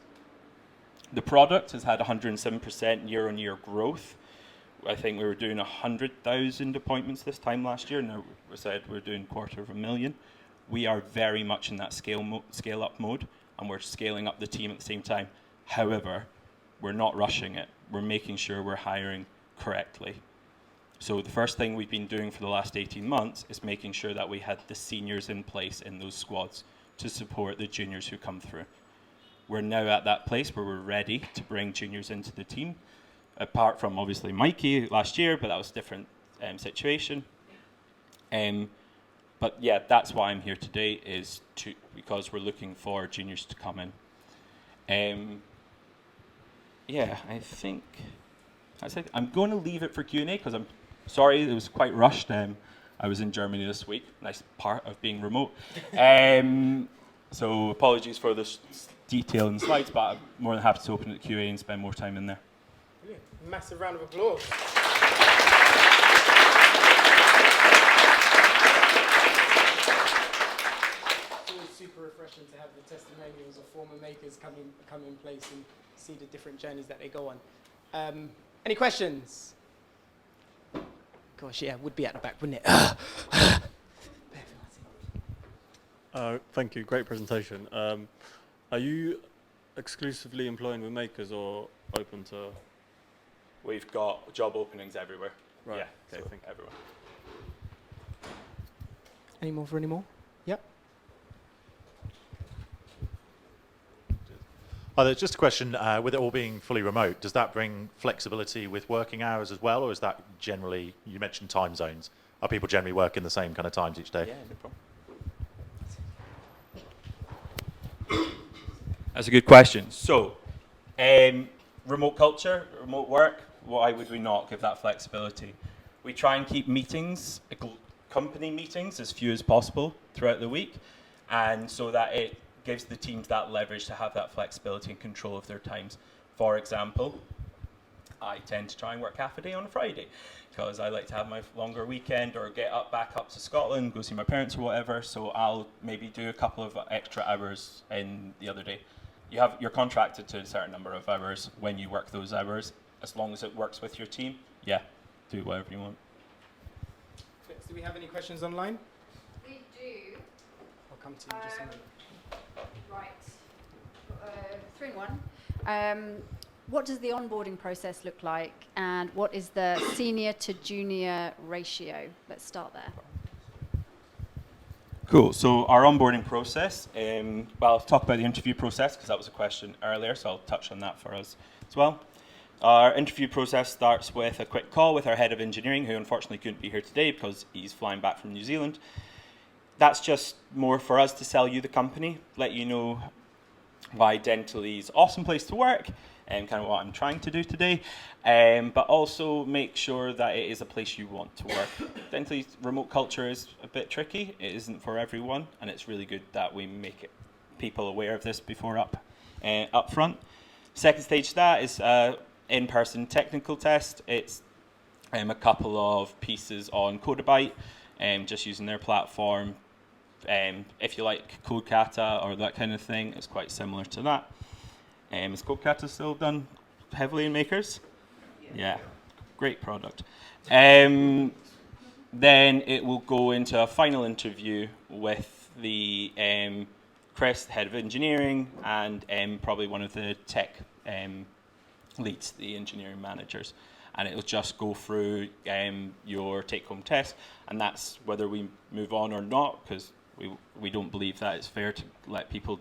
The product has had 107% year-on-year growth. I think we were doing 100,000 appointments this time last year. Now we said we're doing 250,000. We are very much in that scale-up mode, and we're scaling up the team at the same time. However, we're not rushing it. We're making sure we're hiring correctly. So the first thing we've been doing for the last 18 months is making sure that we had the seniors in place in those squads to support the juniors who come through. We're now at that place where we're ready to bring juniors into the team, apart from obviously Mikey last year, but that was a different situation. But yeah, that's why I'm here today, because we're looking for juniors to come in. Yeah, I think that's it. I'm going to leave it for Q&A because I'm sorry, it was quite rushed. I was in Germany this week, nice part of being remote. So apologies for the detail in the slides, but I'm more than happy to open it to QA and spend more time in there. Brilliant. Massive round of applause. It's always super refreshing to have the testimonials of former makers come in place and see the different journeys that they go on. Any questions? Gosh, yeah, would be at the back, wouldn't it? Thank you. Great presentation. Are you exclusively employing with makers or open to? We've got job openings everywhere. Right. Yeah, okay, so thank you. everywhere. Any more for any more? Yep. There's just a question, with it all being fully remote, does that bring flexibility with working hours as well, or is that generally, you mentioned time zones, are people generally working the same kind of times each day? Yeah, no problem. That's a good question. So, remote culture, remote work, why would we not give that flexibility? We try and keep meetings, company meetings, as few as possible throughout the week, and so that it gives the teams that leverage to have that flexibility and control of their times. For example, I tend to try and work half a day on a Friday because I like to have my longer weekend or get back up to Scotland, go see my parents or whatever, so I'll maybe do a couple of extra hours in the other day. You're contracted to a certain number of hours when you work those hours, as long as it works with your team. Yeah, do whatever you want. Do we have any questions online? We do. I'll come to you just a minute. Right. 3 in 1. What does the onboarding process look like, and what is the senior to junior ratio? Let's start there. Cool. So our onboarding process, well, I'll talk about the interview process because that was a question earlier, so I'll touch on that for us as well. Our interview process starts with a quick call with our head of engineering, who unfortunately couldn't be here today because he's flying back from New Zealand. That's just more for us to sell you the company, let you know why Dentally is an awesome place to work, and kind of what I'm trying to do today, but also make sure that it is a place you want to work. Dentaly's remote culture is a bit tricky. It isn't for everyone, and it's really good that we make people aware of this before up front. Second stage to that is in-person technical test. It's a couple of pieces on Codebyte, just using their platform. If you like CodeKata or that kind of thing, it's quite similar to that. Is CodeKata still done heavily in Makers? Yeah, great product. Then it will go into a final interview with the Chris, head of engineering, and probably one of the tech leads, the engineering managers. And it'll just go through your take-home test, and that's whether we move on or not, because we don't believe that it's fair to let people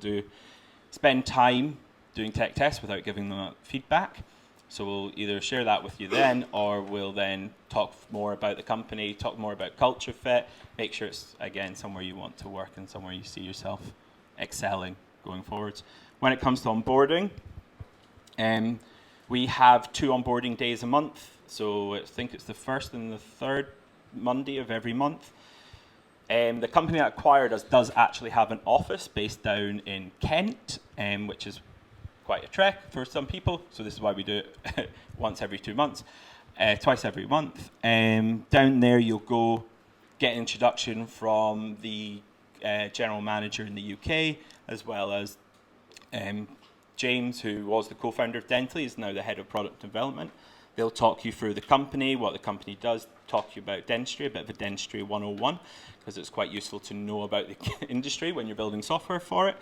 spend time doing tech tests without giving them feedback. So we'll either share that with you then, or we'll then talk more about the company, talk more about culture fit, make sure it's, again, somewhere you want to work and somewhere you see yourself excelling going forwards. When it comes to onboarding, we have 2 onboarding days a month. So I think it's the first and the third Monday of every month. The company that acquired us does actually have an office based down in Kent, which is quite a trek for some people. So this is why we do it once every 2 months, twice every month. Down there you'll go get an introduction from the general manager in the UK, as well as James, who was the co-founder of Dentally, is now the head of product development. They'll talk you through the company, what the company does, talk to you about dentistry, a bit of a dentistry 101, because it's quite useful to know about the industry when you're building software for it.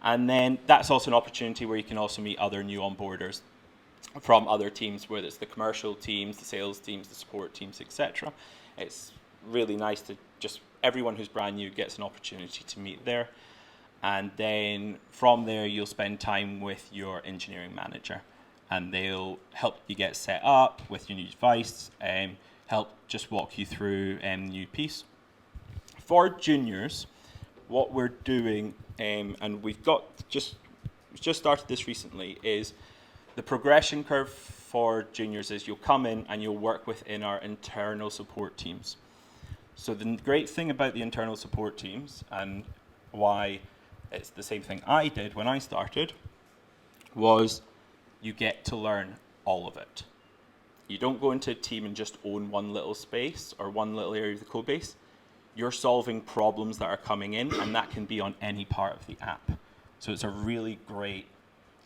And then that's also an opportunity where you can also meet other new onboarders from other teams, whether it's the commercial teams, the sales teams, the support teams, etc. It's really nice to just, everyone who's brand new gets an opportunity to meet there. And then from there, you'll spend time with your engineering manager, and they'll help you get set up with your new device, help just walk you through new piece. For juniors, what we're doing, and we've just started this recently, is the progression curve for juniors is you'll come in and you'll work within our internal support teams. So the great thing about the internal support teams, and why it's the same thing I did when I started, was you get to learn all of it. You don't go into a team and just own one little space or one little area of the code base. You're solving problems that are coming in, and that can be on any part of the app. So it's a really great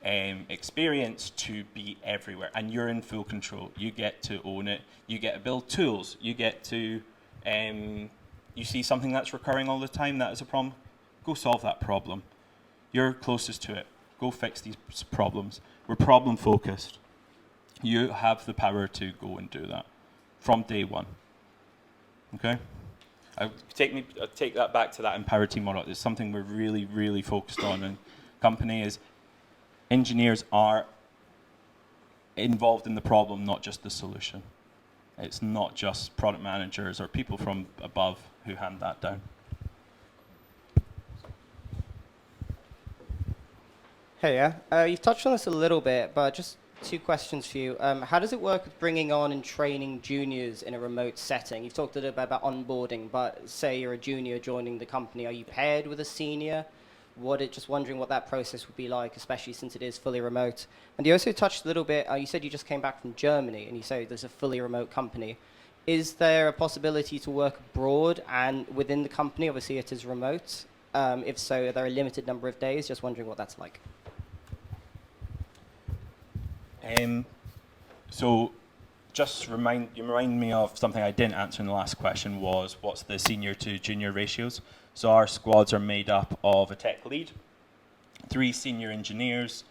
experience to be everywhere, and you're in full control. You get to own it. You get to build tools. You get to, you see something that's recurring all the time, that is a problem, go solve that problem. You're closest to it. Go fix these problems. We're problem focused. You have the power to go and do that from day one. Okay? I take that back to that empowered team model. It's something we're really, really focused on in company is engineers are involved in the problem, not just the solution. It's not just product managers or people from above who hand that down. Hey, you've touched on this a little bit, but just 2 questions for you. How does it work with bringing on and training juniors in a remote setting? You've talked a little bit about onboarding, but say you're a junior joining the company, are you paired with a senior? Just wondering what that process would be like, especially since it is fully remote. And you also touched a little bit, you said you just came back from Germany, and you say there's a fully remote company. Is there a possibility to work abroad and within the company? Obviously, it is remote. If so, are there a limited number of days? Just wondering what that's like. So just remind me of something I didn't answer in the last question was what's the senior to junior ratios. So our squads are made up of a tech lead, 3 senior engineers,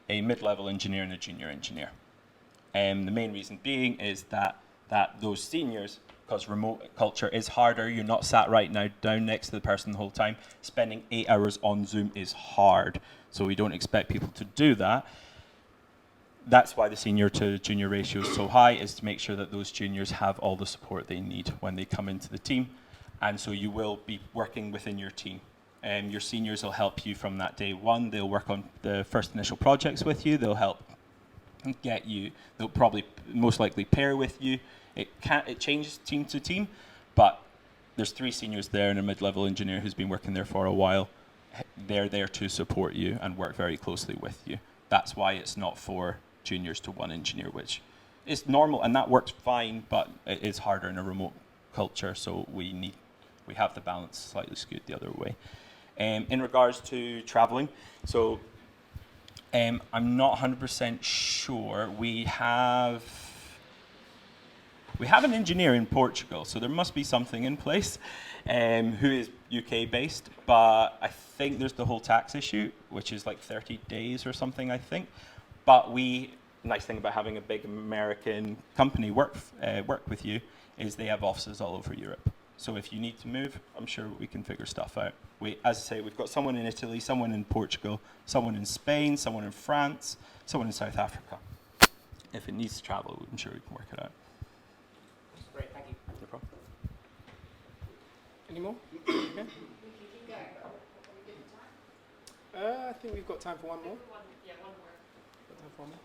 a mid-level engineer and a junior engineer. The main reason being is that those seniors, because remote culture is harder, you're not sat right now down next to the person the whole time. Spending 8 hours on Zoom is hard, so we don't expect people to do that. That's why the senior to junior ratio is so high, is to make sure that those juniors have all the support they need when they come into the team. And so you will be working within your team. Your seniors will help you from that day one. They'll work on the first initial projects with you. They'll help get you, they'll probably most likely pair with you. It changes team to team, but there's 3 seniors there and a mid-level engineer who's been working there for a while. They're there to support you and work very closely with you. That's why it's not for juniors to 1 engineer, which is normal, and that works fine, but it is harder in a remote culture, so we have the balance slightly skewed the other way. In regards to traveling, so I'm not 100% sure. We have an engineer in Portugal, so there must be something in place, who is UK based, but I think there's the whole tax issue, which is like 30 days or something, I think. But nice thing about having a big American company work with you is they have offices all over Europe. So if you need to move, I'm sure we can figure stuff out. As I say, we've got someone in Italy, someone in Portugal, someone in Spain, someone in France, someone in South Africa. If it needs to travel, I'm sure we can work it out. Great, thank you. No problem. Any more? Yeah. I think we've got time for one more. Yeah, one more. Got time for one more.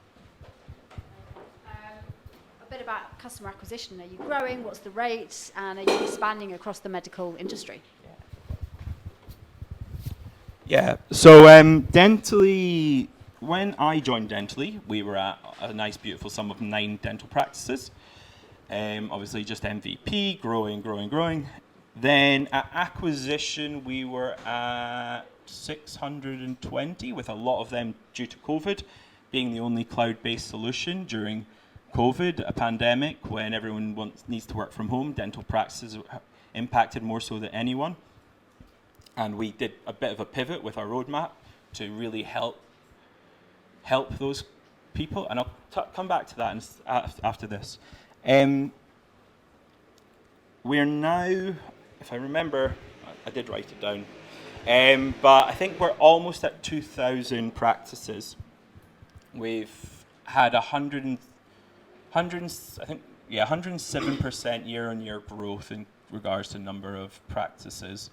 A bit about customer acquisition. Are you growing? What's the rate? And are you expanding across the medical industry? Yeah, so Dentally, when I joined Dentally, we were at a nice, beautiful sum of 9 dental practices. Obviously just MVP, growing. Then at acquisition, we were at 620, with a lot of them due to COVID, being the only cloud-based solution during COVID, a pandemic, when everyone needs to work from home. Dental practices are impacted more so than anyone. And we did a bit of a pivot with our roadmap to really help those people. And I'll come back to that after this. We're now, if I remember, I did write it down, but I think we're almost at 2,000 practices. We've had 107% year-on-year growth in regards to number of practices.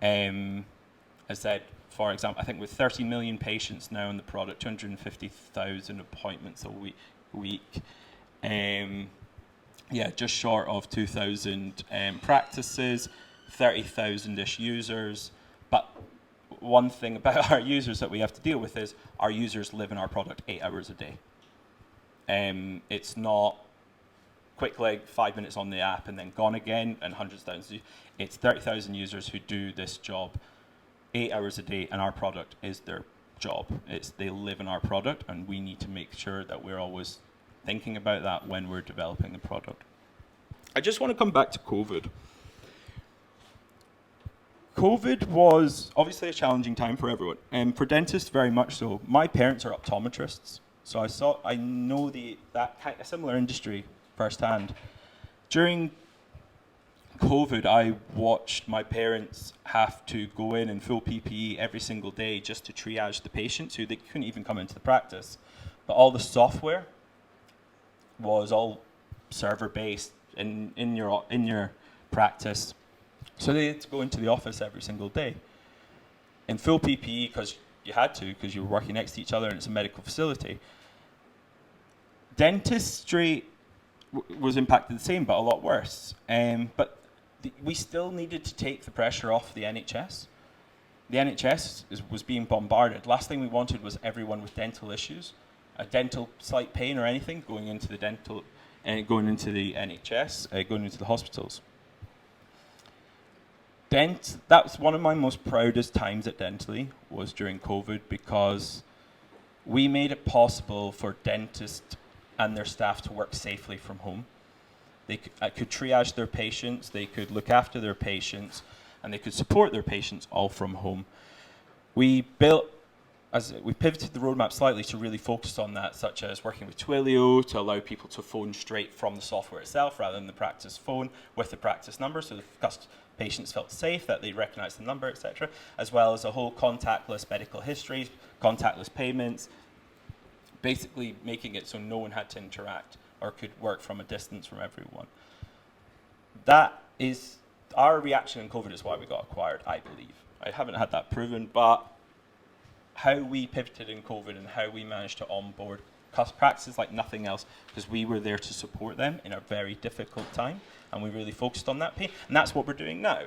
As I said, for example, I think with 30 million patients now on the product, 250,000 appointments a week. Just short of 2,000 practices, 30,000-ish users. But one thing about our users that we have to deal with is our users live in our product 8 hours a day. It's not quick 5 minutes on the app and then gone again, and hundreds of thousands. It's 30,000 users who do this job 8 hours a day, and our product is their job. They live in our product, and we need to make sure that we're always thinking about that when we're developing the product. I just want to come back to COVID. COVID was obviously a challenging time for everyone, and for dentists very much so. My parents are optometrists, so I know that kind of similar industry firsthand. During COVID, I watched my parents have to go in full PPE every single day just to triage the patients who they couldn't even come into the practice. But all the software was all server-based in your practice. So they had to go into the office every single day in full PPE because you had to, because you were working next to each other and it's a medical facility. Dentistry was impacted the same, but a lot worse. But we still needed to take the pressure off the NHS. The NHS was being bombarded. Last thing we wanted was everyone with dental issues, a dental slight pain or anything, going into the going into the NHS, going into the hospitals. That's one of my most proudest times at Dentally, was during COVID, because we made it possible for dentists and their staff to work safely from home. They could triage their patients, they could look after their patients, and they could support their patients all from home. We pivoted the roadmap slightly to really focus on that, such as working with Twilio to allow people to phone straight from the software itself rather than the practice phone with the practice number, so the patients felt safe, that they recognized the number, etc., as well as a whole contactless medical history, contactless payments, basically making it so no one had to interact or could work from a distance from everyone. That is, our reaction in COVID is why we got acquired, I believe. I haven't had that proven, but how we pivoted in COVID and how we managed to onboard practices like nothing else, because we were there to support them in a very difficult time, and we really focused on that pain, and that's what we're doing now.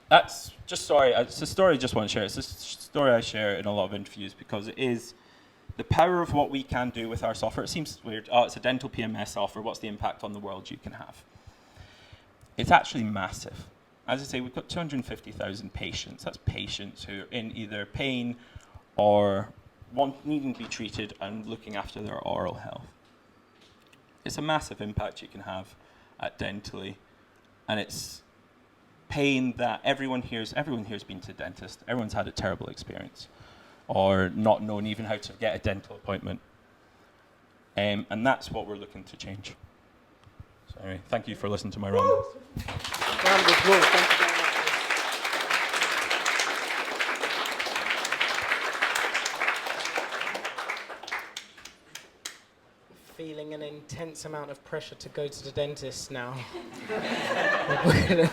That's just, sorry, it's a story I just want to share. It's a story I share in a lot of interviews because it is the power of what we can do with our software. It seems weird. Oh, it's a dental PMS software. What's the impact on the world you can have? It's actually massive. As I say, we've got 250,000 patients. That's patients who are in either pain or needing to be treated and looking after their oral health. It's a massive impact you can have at Dentally, and it's pain that everyone here's been to a dentist. Everyone's had a terrible experience or not known even how to get a dental appointment. And that's what we're looking to change. So anyway, thank you for listening to my rant. Round of applause. Thank you very much. Feeling an intense amount of pressure to go to the dentist now.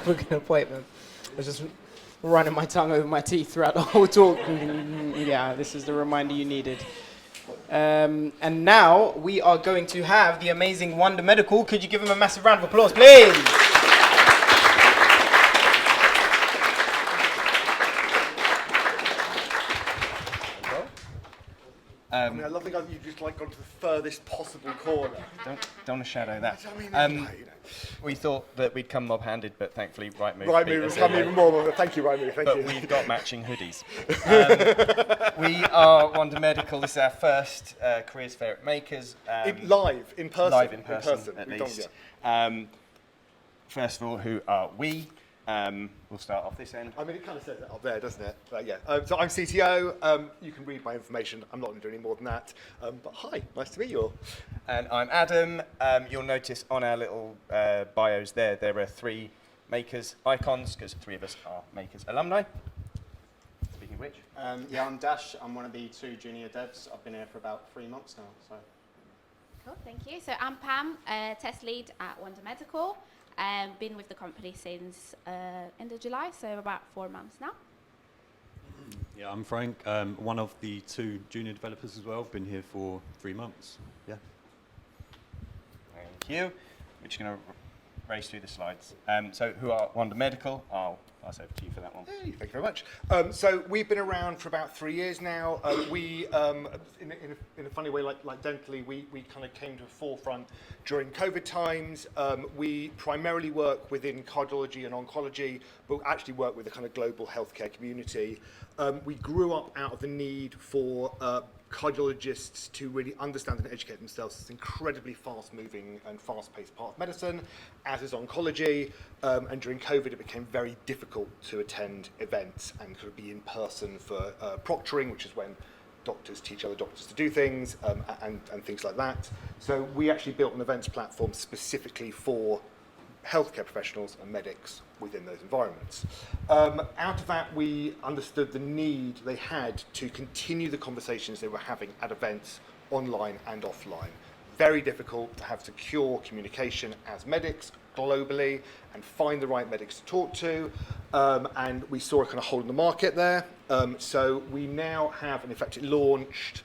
Book an appointment. I was just running my tongue over my teeth throughout the whole talk. Yeah, this is the reminder you needed. And now we are going to have the amazing Wonder Medical. Could you give them a massive round of applause, please? I mean, I love the guy that you just like gone to the furthest possible corner. Don't want to shadow that. I mean, We thought that we'd come mob-handed, but thankfully Rightmove Rightmove has come even more. Thank you, Rightmove. Thank you. But we've got matching hoodies. We are Wonder Medical. This is our first careers fair at Makers. Live, in person. Live in person, at We've least. done, First of all, who are we? We'll start off this end. I mean, it kind of says it up there, doesn't it? But yeah. So I'm CTO. You can read my information. I'm not going to do any more than that. But hi, nice to meet you all. And I'm Adam. You'll notice on our little bios there are 3 Makers icons, because 3 of us are Makers alumni. Speaking of which. Yeah, I'm Dash. I'm one of the 2 junior devs. I've been here for about 3 months now. So. Cool, thank you. So I'm Pam, test lead at Wonder Medical. Been with the company since end of July, so about 4 months now. Yeah, I'm Frank, one of the 2 junior developers as well. Been here for 3 months. Yeah. Thank you. We're just going to race through the slides. So who are Wonder Medical? I'll pass over to you for that one. Hey, thank you very much. So we've been around for about 3 years now. We, in a funny way, like Dentally, we kind of came to the forefront during COVID times. We primarily work within cardiology and oncology, but actually work with the kind of global healthcare community. We grew up out of the need for cardiologists to really understand and educate themselves. It's an incredibly fast-moving and fast-paced part of medicine, as is oncology. And during COVID, it became very difficult to attend events and kind of be in person for proctoring, which is when doctors teach other doctors to do things, and things like that. So we actually built an events platform specifically for healthcare professionals and medics within those environments. Out of that, we understood the need they had to continue the conversations they were having at events, online and offline. Very difficult to have secure communication as medics globally and find the right medics to talk to. And we saw a kind of hole in the market there. So we now have, and in fact it launched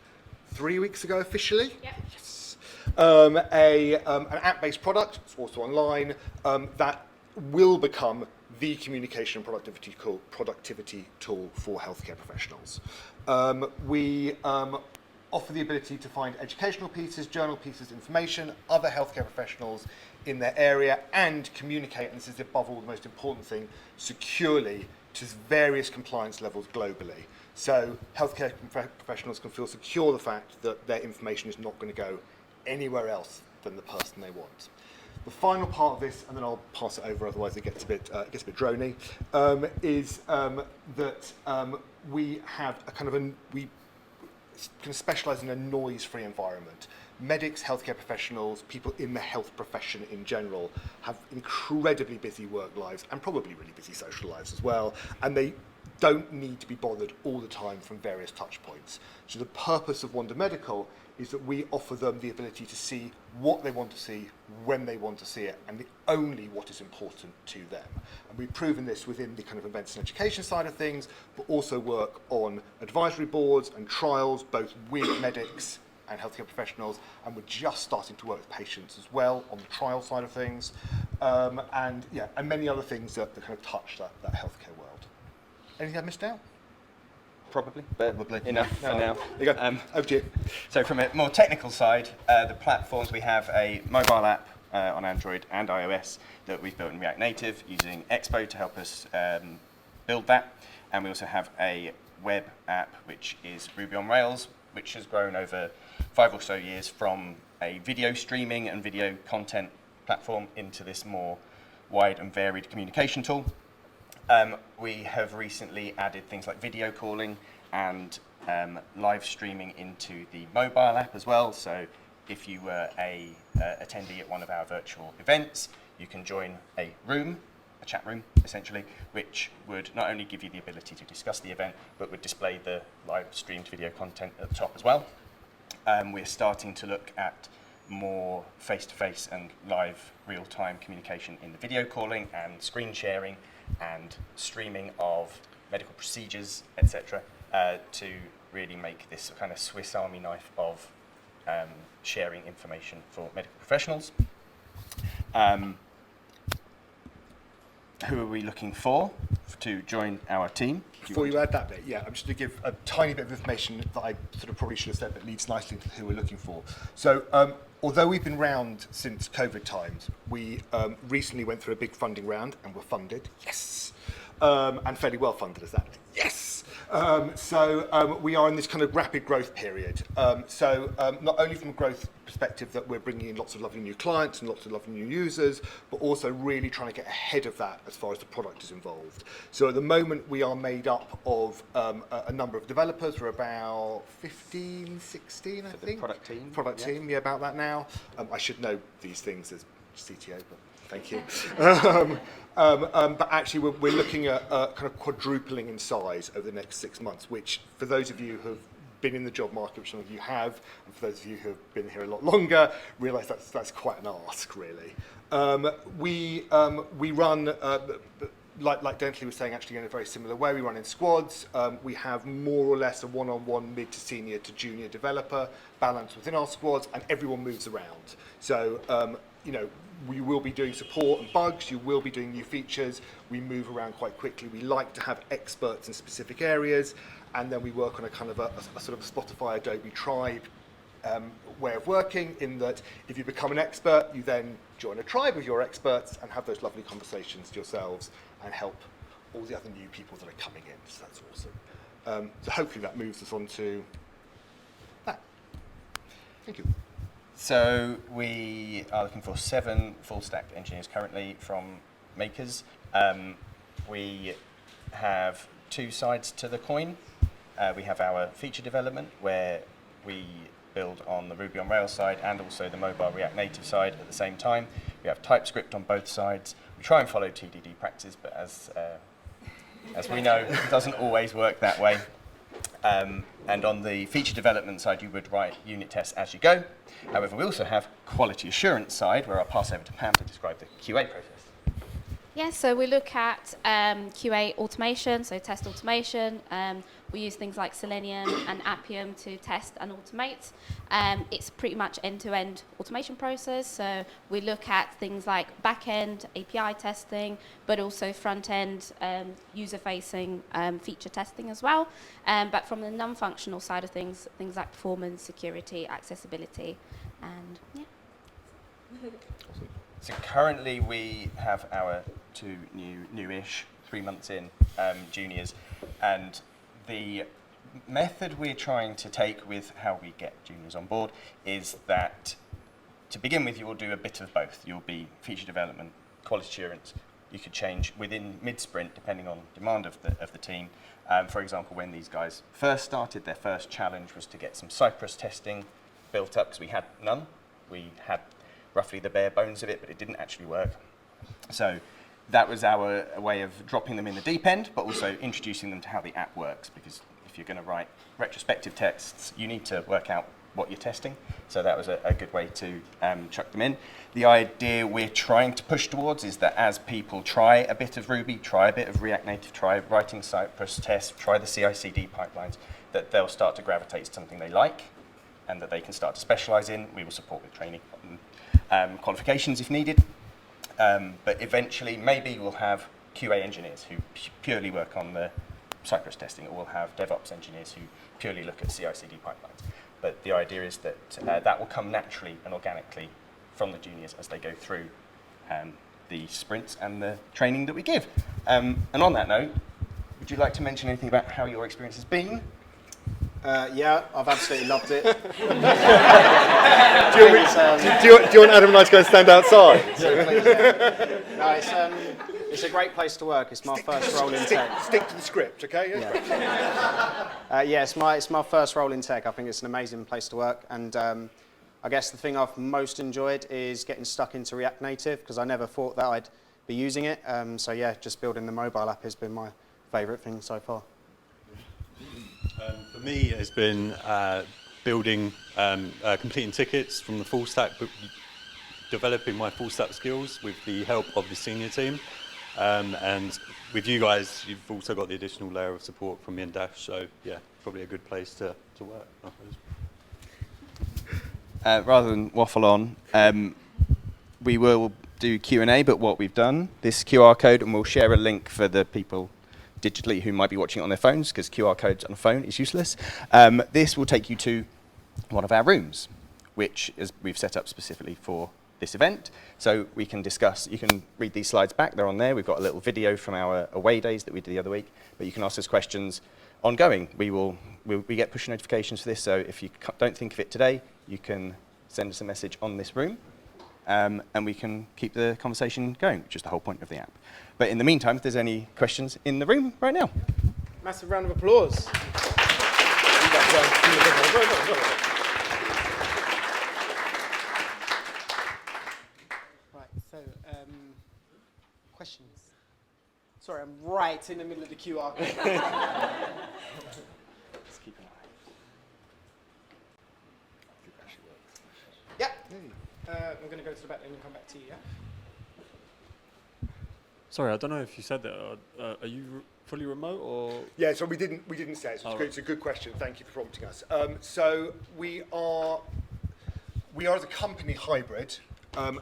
3 weeks ago officially. Yep. Yes. An app-based product, it's also online, that will become the communication and productivity tool for healthcare professionals. We offer the ability to find educational pieces, journal pieces, information, other healthcare professionals in their area, and communicate, and this is above all the most important thing, securely to various compliance levels globally. So healthcare professionals can feel secure the fact that their information is not going to go anywhere else than the person they want. The final part of this, and then I'll pass it over, otherwise it gets a bit drony, is that we have a kind of we can specialise in a noise-free environment. Medics, healthcare professionals, people in the health profession in general have incredibly busy work lives and probably really busy social lives as well, and they don't need to be bothered all the time from various touch points. So the purpose of Wonder Medical is that we offer them the ability to see what they want to see, when they want to see it, and only what is important to them. And we've proven this within the kind of events and education side of things, but also work on advisory boards and trials, both with medics and healthcare professionals, and we're just starting to work with patients as well on the trial side of things, and many other things that kind of touch that healthcare world. Anything I missed out? Probably, but enough for now. There you go. Over to you. So from a more technical side, the platforms, we have a mobile app on Android and iOS that we've built in React Native using Expo to help us build that. And we also have a web app, which is Ruby on Rails, which has grown over 5 or so years from a video streaming and video content platform into this more wide and varied communication tool. We have recently added things like video calling and live streaming into the mobile app as well. So if you were a attendee at one of our virtual events, you can join a chat room essentially, which would not only give you the ability to discuss the event, but would display the live streamed video content at the top as well. We're starting to look at more face-to-face and live real-time communication in the video calling and screen sharing and streaming of medical procedures, etc., to really make this kind of Swiss Army knife of sharing information for medical professionals. Who are we looking for to join our team? Before you add that bit, I'm just going to give a tiny bit of information that I sort of probably should have said, but leads nicely to who we're looking for. So, although we've been round since COVID times, we recently went through a big funding round and were funded, yes, and fairly well funded as that, yes. So we are in this kind of rapid growth period. Not only from a growth perspective that we're bringing in lots of lovely new clients and lots of lovely new users, but also really trying to get ahead of that as far as the product is involved. So at the moment we are made up of a number of developers. We're about 15, 16, I think. Product team. Product team, about that now. I should know these things as CTO, but thank you. But actually, we're looking at kind of quadrupling in size over the next 6 months, which for those of you who have been in the job market, which some of you have, and for those of you who have been here a lot longer, realise that's quite an ask, really. We run, like Dentley was saying, actually in a very similar way. We run in squads. We have more or less a one-on-one mid to senior to junior developer balance within our squads, and everyone moves around. So, we will be doing support and bugs, you will be doing new features, we move around quite quickly. We like to have experts in specific areas, and then we work on a kind of a sort of a Spotify, Adobe tribe way of working, in that if you become an expert, you then join a tribe of your experts and have those lovely conversations yourselves and help all the other new people that are coming in, so that's awesome. So hopefully that moves us on to that. Thank you. So we are looking for 7 full-stack engineers currently from makers. We have 2 sides to the coin. We have our feature development, where we build on the Ruby on Rails side and also the mobile React Native side at the same time. We have TypeScript on both sides. We try and follow TDD practices, but as we know, it doesn't always work that way. And on the feature development side, you would write unit tests as you go. However, we also have quality assurance side, where I'll pass over to Pam to describe the QA process. Yes, so we look at QA automation, so test automation. We use things like Selenium and Appium to test and automate. It's pretty much end-to-end automation process. So we look at things like back-end API testing, but also front-end user-facing feature testing as well. But from the non-functional side of things, things like performance, security, accessibility, and yeah. Awesome. So currently we have our two newish, 3 months in, juniors, and the method we're trying to take with how we get juniors on board is that to begin with you will do a bit of both. You'll be feature development, quality assurance. You could change within mid-sprint depending on demand of the team. For example, when these guys first started, their first challenge was to get some Cypress testing built up because we had none. We had roughly the bare bones of it, but it didn't actually work. So that was our way of dropping them in the deep end, but also introducing them to how the app works, because if you're going to write retrospective tests, you need to work out what you're testing. So that was a good way to chuck them in. The idea we're trying to push towards is that as people try a bit of Ruby, try a bit of React Native, try writing Cypress tests, try the CI/CD pipelines, that they'll start to gravitate to something they like and that they can start to specialize in. We will support with training qualifications if needed. But eventually, maybe we'll have QA engineers who purely work on the Cypress testing, or we'll have DevOps engineers who purely look at CI/CD pipelines. But the idea is that that will come naturally and organically from the juniors as they go through the sprints and the training that we give. And on that note, would you like to mention anything about how your experience has been? Yeah, I've absolutely loved it. Do you want Adam and I to go and stand outside? No, it's a great place to work. It's my first role in tech. Stick to the script, okay? Yeah, it's my first role in tech. I think it's an amazing place to work, and I guess the thing I've most enjoyed is getting stuck into React Native, because I never thought that I'd be using it. So yeah, just building the mobile app has been my favourite thing so far. For me, it's been building, completing tickets from the full stack, developing my full stack skills with the help of the senior team. And with you guys, you've also got the additional layer of support from me and Dash. So yeah, probably a good place to work, I suppose. Rather than waffle on, we will do Q&A, but what we've done, this QR code, and we'll share a link for the people digitally who might be watching it on their phones, because QR codes on a phone is useless. This will take you to one of our rooms, which is we've set up specifically for this event. So we can discuss, you can read these slides back, they're on there. We've got a little video from our away days that we did the other week, but you can ask us questions ongoing. We get push notifications for this, so if you don't think of it today, you can send us a message on this room, and we can keep the conversation going, which is the whole point of the app. But in the meantime, if there's any questions in the room right now. Massive round of applause. Right, so questions. Sorry, I'm right in the middle of the QR code. Let's keep an eye. Yeah. I'm going to go to the back and come back to you, yeah? Sorry, I don't know if you said that. Are you fully remote or? Yeah, so we didn't say it. So it's a good question. Thank you for prompting us. So we are as a company hybrid.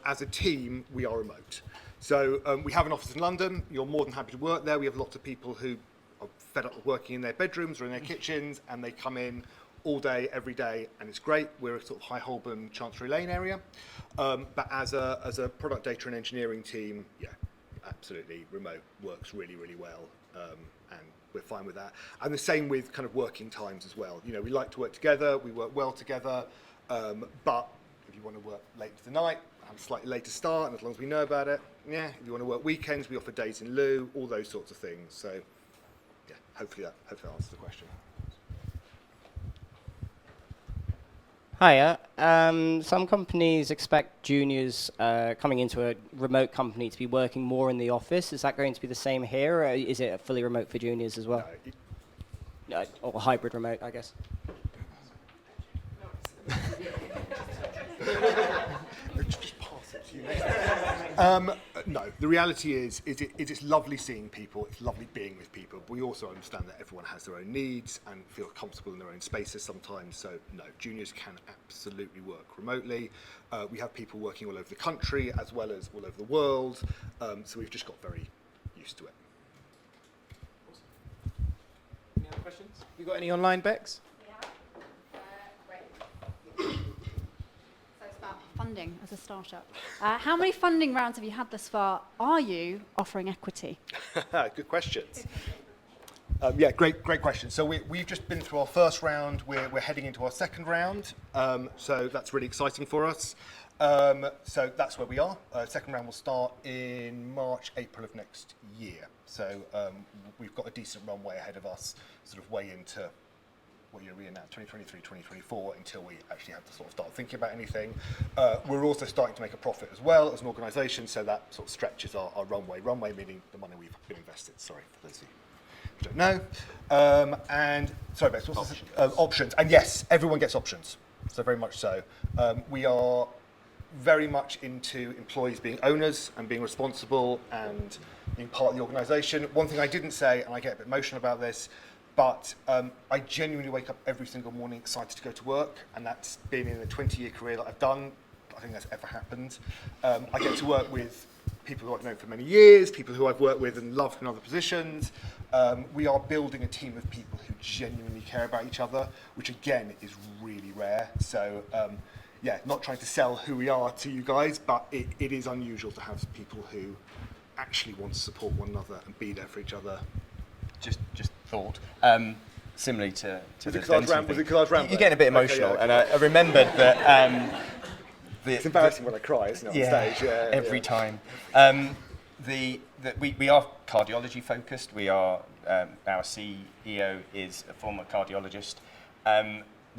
As a team, we are remote. So we have an office in London. You're more than happy to work there. We have lots of people who are fed up with working in their bedrooms or in their kitchens, and they come in all day, every day, and it's great. We're a sort of High Holborn, Chancery Lane area. But as a product data and engineering team, yeah, absolutely remote works really, really well, and we're fine with that. And the same with kind of working times as well. You know, we like to work together, we work well together, but if you want to work late to the night, have a slightly later start, and as long as we know about it, yeah. If you want to work weekends, we offer days in lieu, all those sorts of things. So, yeah, hopefully that answers the question. Hiya. Some companies expect juniors coming into a remote company to be working more in the office. Is that going to be the same here, or is it fully remote for juniors as well? No, or hybrid remote, I guess. Just pass it to you. No, the reality is it's lovely seeing people, it's lovely being with people, but we also understand that everyone has their own needs and feel comfortable in their own spaces sometimes, so no, juniors can absolutely work remotely. We have people working all over the country as well as all over the world, so we've just got very used to it. Any other questions? You got any online, Bex? Funding as a startup. How many funding rounds have you had thus far? Are you offering equity? Good questions. Yeah, great question. So we've just been through our first round. We're heading into our second round. So that's really exciting for us. So that's where we are. Second round will start in March, April of next year. So we've got a decent runway ahead of us, sort of way into what year are we in now, 2023, 2024, until we actually have to sort of start thinking about anything. We're also starting to make a profit as well as an organisation, so that sort of stretches our runway. Runway meaning the money we've been invested, sorry, for those of you who don't know. And, sorry, Bex, what's this? Options. And yes, everyone gets options, so very much so. We are very much into employees being owners and being responsible and being part of the organisation. One thing I didn't say, and I get a bit emotional about this, but I genuinely wake up every single morning excited to go to work, and that's been in the 20-year career that I've done. I think that's ever happened. I get to work with people who I've known for many years, people who I've worked with and loved in other positions. We are building a team of people who genuinely care about each other, which again is really rare. So yeah, not trying to sell who we are to you guys, but it is unusual to have people who actually want to support one another and be there for each other. Just thought. Similarly to Was the it 'cause I was dental thing. rambling? You're getting a bit emotional, Okay, and I remembered that. It's embarrassing when I cry, isn't it, on stage? Yeah, every time. We are cardiology focused. We are our CEO is a former cardiologist.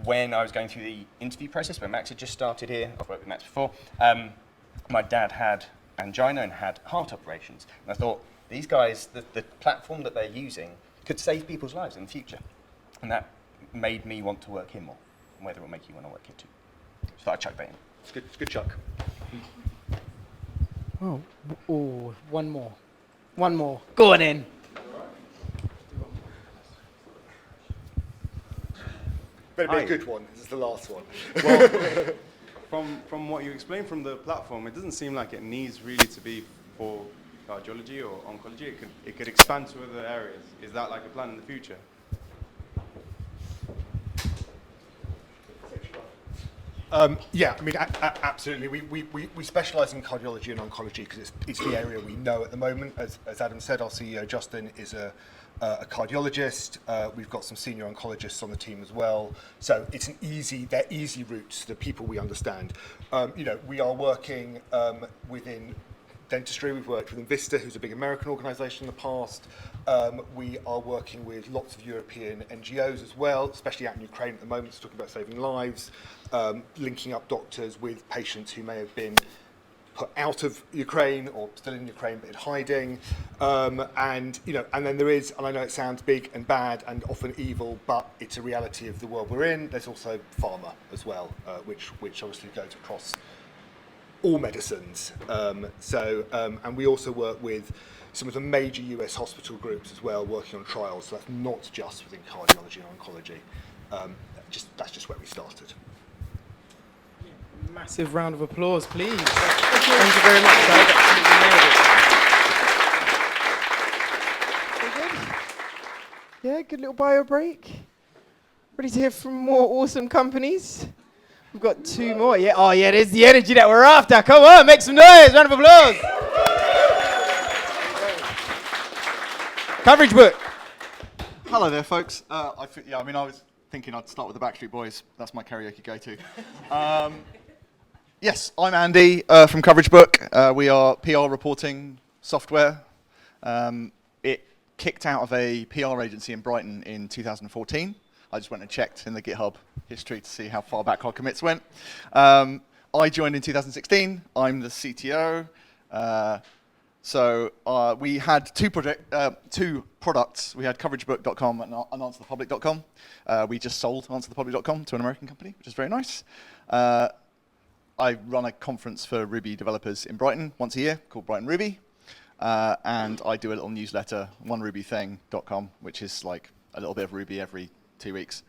When I was going through the interview process, when Max had just started here, I've worked with Max before. My dad had angina and had heart operations, and I thought these guys, the platform that they're using, could save people's lives in the future, and that made me want to work here more. And whether it will make you want to work here too. So I chucked that in. It's good, Chuck. Oh, one more. One more. Go on in. Better be a good one. This is the last one. Well, from what you explained from the platform, it doesn't seem like it needs really to be for cardiology or oncology. It could expand to other areas. Is that like a plan in the future? Yeah, I mean, absolutely. We specialise in cardiology and oncology because it's the area we know at the moment. As Adam said, our CEO Justin is a cardiologist. We've got some senior oncologists on the team as well. So it's they're easy routes to the people we understand. We are working within dentistry. We've worked with Invista, who's a big American organisation in the past. We are working with lots of European NGOs as well, especially out in Ukraine at the moment, talking about saving lives, linking up doctors with patients who may have been put out of Ukraine or still in Ukraine but in hiding. And then there is, and I know it sounds big and bad and often evil, but it's a reality of the world we're in. There's also pharma as well, which obviously goes across all medicines. And we also work with some of the major US hospital groups as well, working on trials. So that's not just within cardiology and oncology. That's just where we started. Massive round of applause, please. Thank you very much, sir. Yeah, good little bio break. Ready to hear from more awesome companies? We've got two more. Yeah. Oh, yeah, there's the energy that we're after. Come on, make some noise. Round of applause. Coverage Book. Hello there, folks. I was thinking I'd start with the Backstreet Boys. That's my karaoke go-to. Yes, I'm Andy from Coverage Book. We are PR reporting software. It kicked out of a PR agency in Brighton in 2014. I just went and checked in the GitHub history to see how far back our commits went. I joined in 2016. I'm the CTO. So we had two products. We had CoverageBook.com and AnswerThePublic.com. We just sold AnswerThePublic.com to an American company, which is very nice. I run a conference for Ruby developers in Brighton once a year called Brighton Ruby. And I do a little newsletter, onerubything.com, which is like a little bit of Ruby every 2 weeks.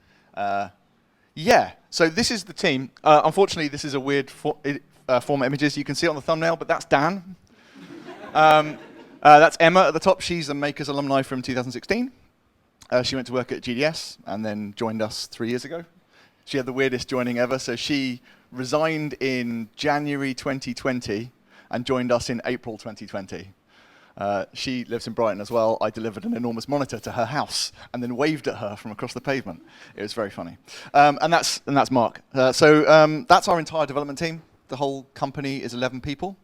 Yeah, so this is the team. Unfortunately, this is a weird format images. You can see it on the thumbnail, but that's Dan. That's Emma at the top. She's a Makers alumni from 2016. She went to work at GDS and then joined us 3 years ago. She had the weirdest joining ever. So she resigned in January 2020 and joined us in April 2020. She lives in Brighton as well. I delivered an enormous monitor to her house and then waved at her from across the pavement. It was very funny. And that's Mark. So that's our entire development team. The whole company is 11 people.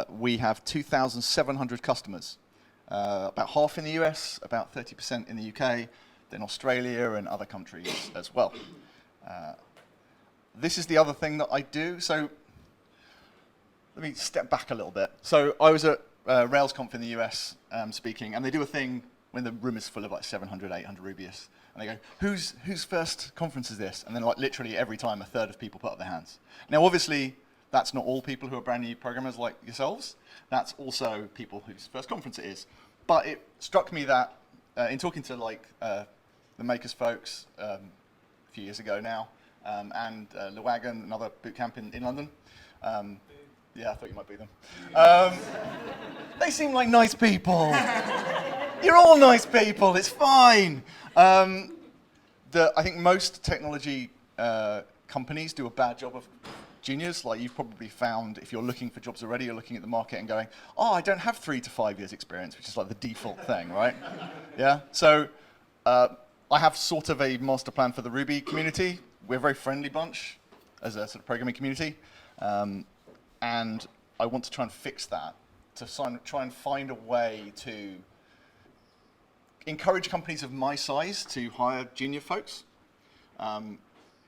We have 2,700 customers. About half in the US, about 30% in the UK, then Australia and other countries as well. This is the other thing that I do. So let me step back a little bit. So I was at RailsConf in the US speaking, and they do a thing when the room is full of like 700, 800 Rubyists, and they go, whose first conference is this? And then like literally every time a third of people put up their hands. Now obviously that's not all people who are brand new programmers like yourselves. That's also people whose first conference it is. But it struck me that in talking to like the Makers folks a few years ago now, and Lewagon, another bootcamp in London. Yeah, I thought you might be them. They seem like nice people. You're all nice people, it's fine. I think most technology companies do a bad job of juniors. Like you've probably found, if you're looking for jobs already, you're looking at the market and going, oh, I don't have 3 to 5 years experience, which is like the default thing, right? Yeah, so I have sort of a master plan for the Ruby community. We're a very friendly bunch as a sort of programming community. And I want to try and fix that, to try and find a way to encourage companies of my size to hire junior folks.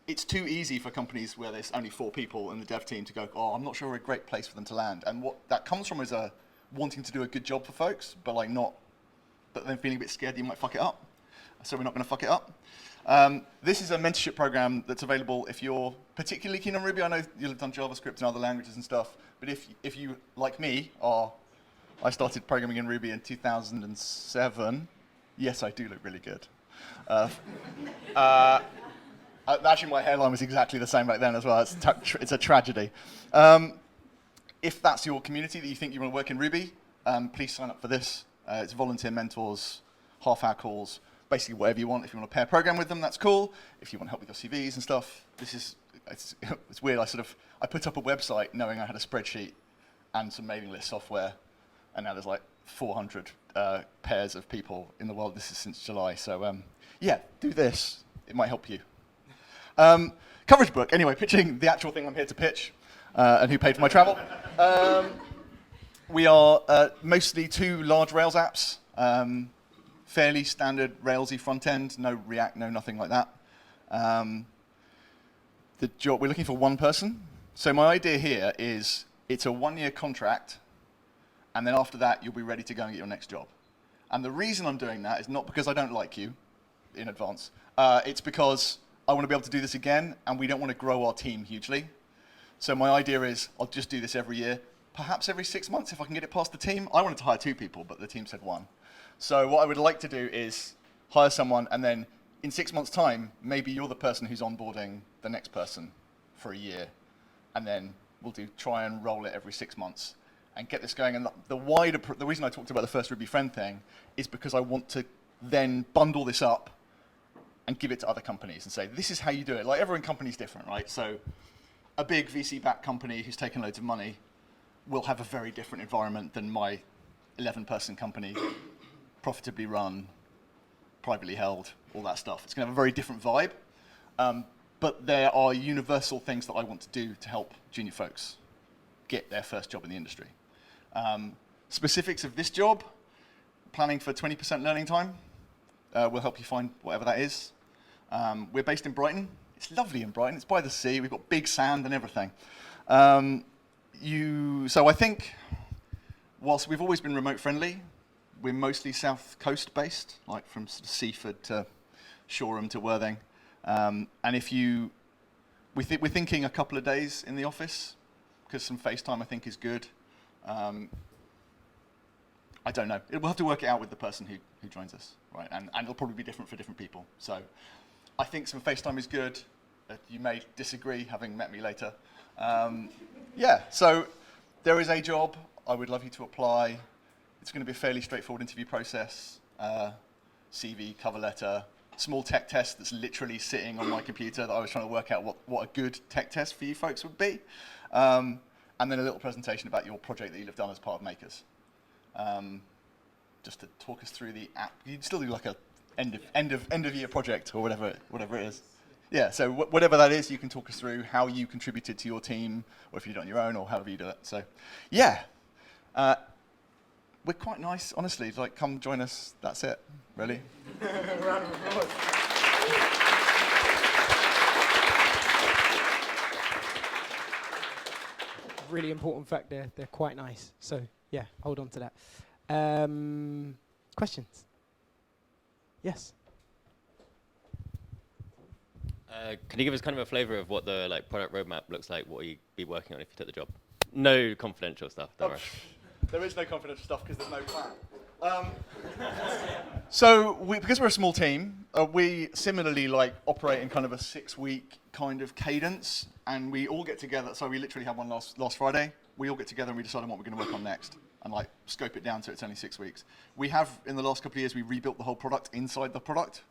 It's too easy for companies where there's only 4 people in the dev team to go, oh, I'm not sure we're a great place for them to land. And what that comes from is wanting to do a good job for folks, but then feeling a bit scared that you might fuck it up. So we're not going to fuck it up. This is a mentorship program that's available if you're particularly keen on Ruby. I know you'll have done JavaScript and other languages and stuff, but if you, like me, I started programming in Ruby in 2007. Yes, I do look really good. Actually, my hairline was exactly the same back then as well. It's a tragedy. If that's your community that you think you want to work in Ruby, please sign up for this. It's volunteer mentors, half-hour calls, basically whatever you want. If you want to pair program with them, that's cool. If you want help with your CVs and stuff, it's weird. I put up a website knowing I had a spreadsheet and some mailing list software, and now there's like 400 pairs of people in the world. This is since July, so yeah, do this. It might help you. Coverage book. Anyway, pitching the actual thing I'm here to pitch, and who paid for my travel. We are mostly 2 large Rails apps. Fairly standard Railsy front end, no React, no nothing like that. The job, we're looking for 1 person. So my idea here is it's a 1-year contract, and then after that you'll be ready to go and get your next job. And the reason I'm doing that is not because I don't like you in advance. It's because I want to be able to do this again, and we don't want to grow our team hugely. So my idea is I'll just do this every year, perhaps every 6 months if I can get it past the team. I wanted to hire 2 people, but the team said 1. So what I would like to do is hire someone, and then in 6 months' time, maybe you're the person who's onboarding the next person for a year, and then we'll try and roll it every 6 months and get this going. And the reason I talked about the first Ruby friend thing is because I want to then bundle this up and give it to other companies and say, this is how you do it. Like every company's different, right? So a big VC-backed company who's taken loads of money will have a very different environment than my 11-person company, profitably run, privately held, all that stuff. It's going to have a very different vibe, but there are universal things that I want to do to help junior folks get their first job in the industry. Specifics of this job, planning for 20% learning time. Will help you find whatever that is. We're based in Brighton. It's lovely in Brighton. It's by the sea. We've got big sand and everything. So I think, whilst we've always been remote friendly, we're mostly South Coast based, like from sort of Seaford to Shoreham to Worthing. And we're thinking a couple of days in the office, because some FaceTime I think is good. I don't know. We'll have to work it out with the person who joins us, right? And it'll probably be different for different people. So I think some FaceTime is good. You may disagree, having met me later. Yeah, so there is a job. I would love you to apply. It's going to be a fairly straightforward interview process. CV, cover letter, small tech test that's literally sitting on my computer that I was trying to work out what a good tech test for you folks would be. And then a little presentation about your project that you'll have done as part of Makers. Just to talk us through the app. You'd still do like a end of year project or whatever it is. Yeah, so whatever that is, you can talk us through how you contributed to your team, or if you do it on your own, or however you do it. So, yeah, we're quite nice, honestly. Like, come join us. That's it, really. Round of applause. Really important fact there. They're quite nice. So, yeah, hold on to that. Questions? Yes. Can you give us kind of a flavour of what the product roadmap looks like, what you'd be working on if you took the job? No confidential stuff, don't worry. There is no confidential stuff because there's no plan. So because we're a small team, we similarly operate in kind of a 6-week kind of cadence, and we all get together. So we literally had one last Friday. We all get together and we decide on what we're going to work on next, and scope it down so it's only 6 weeks. We have in the last couple of years we rebuilt the whole product inside the product.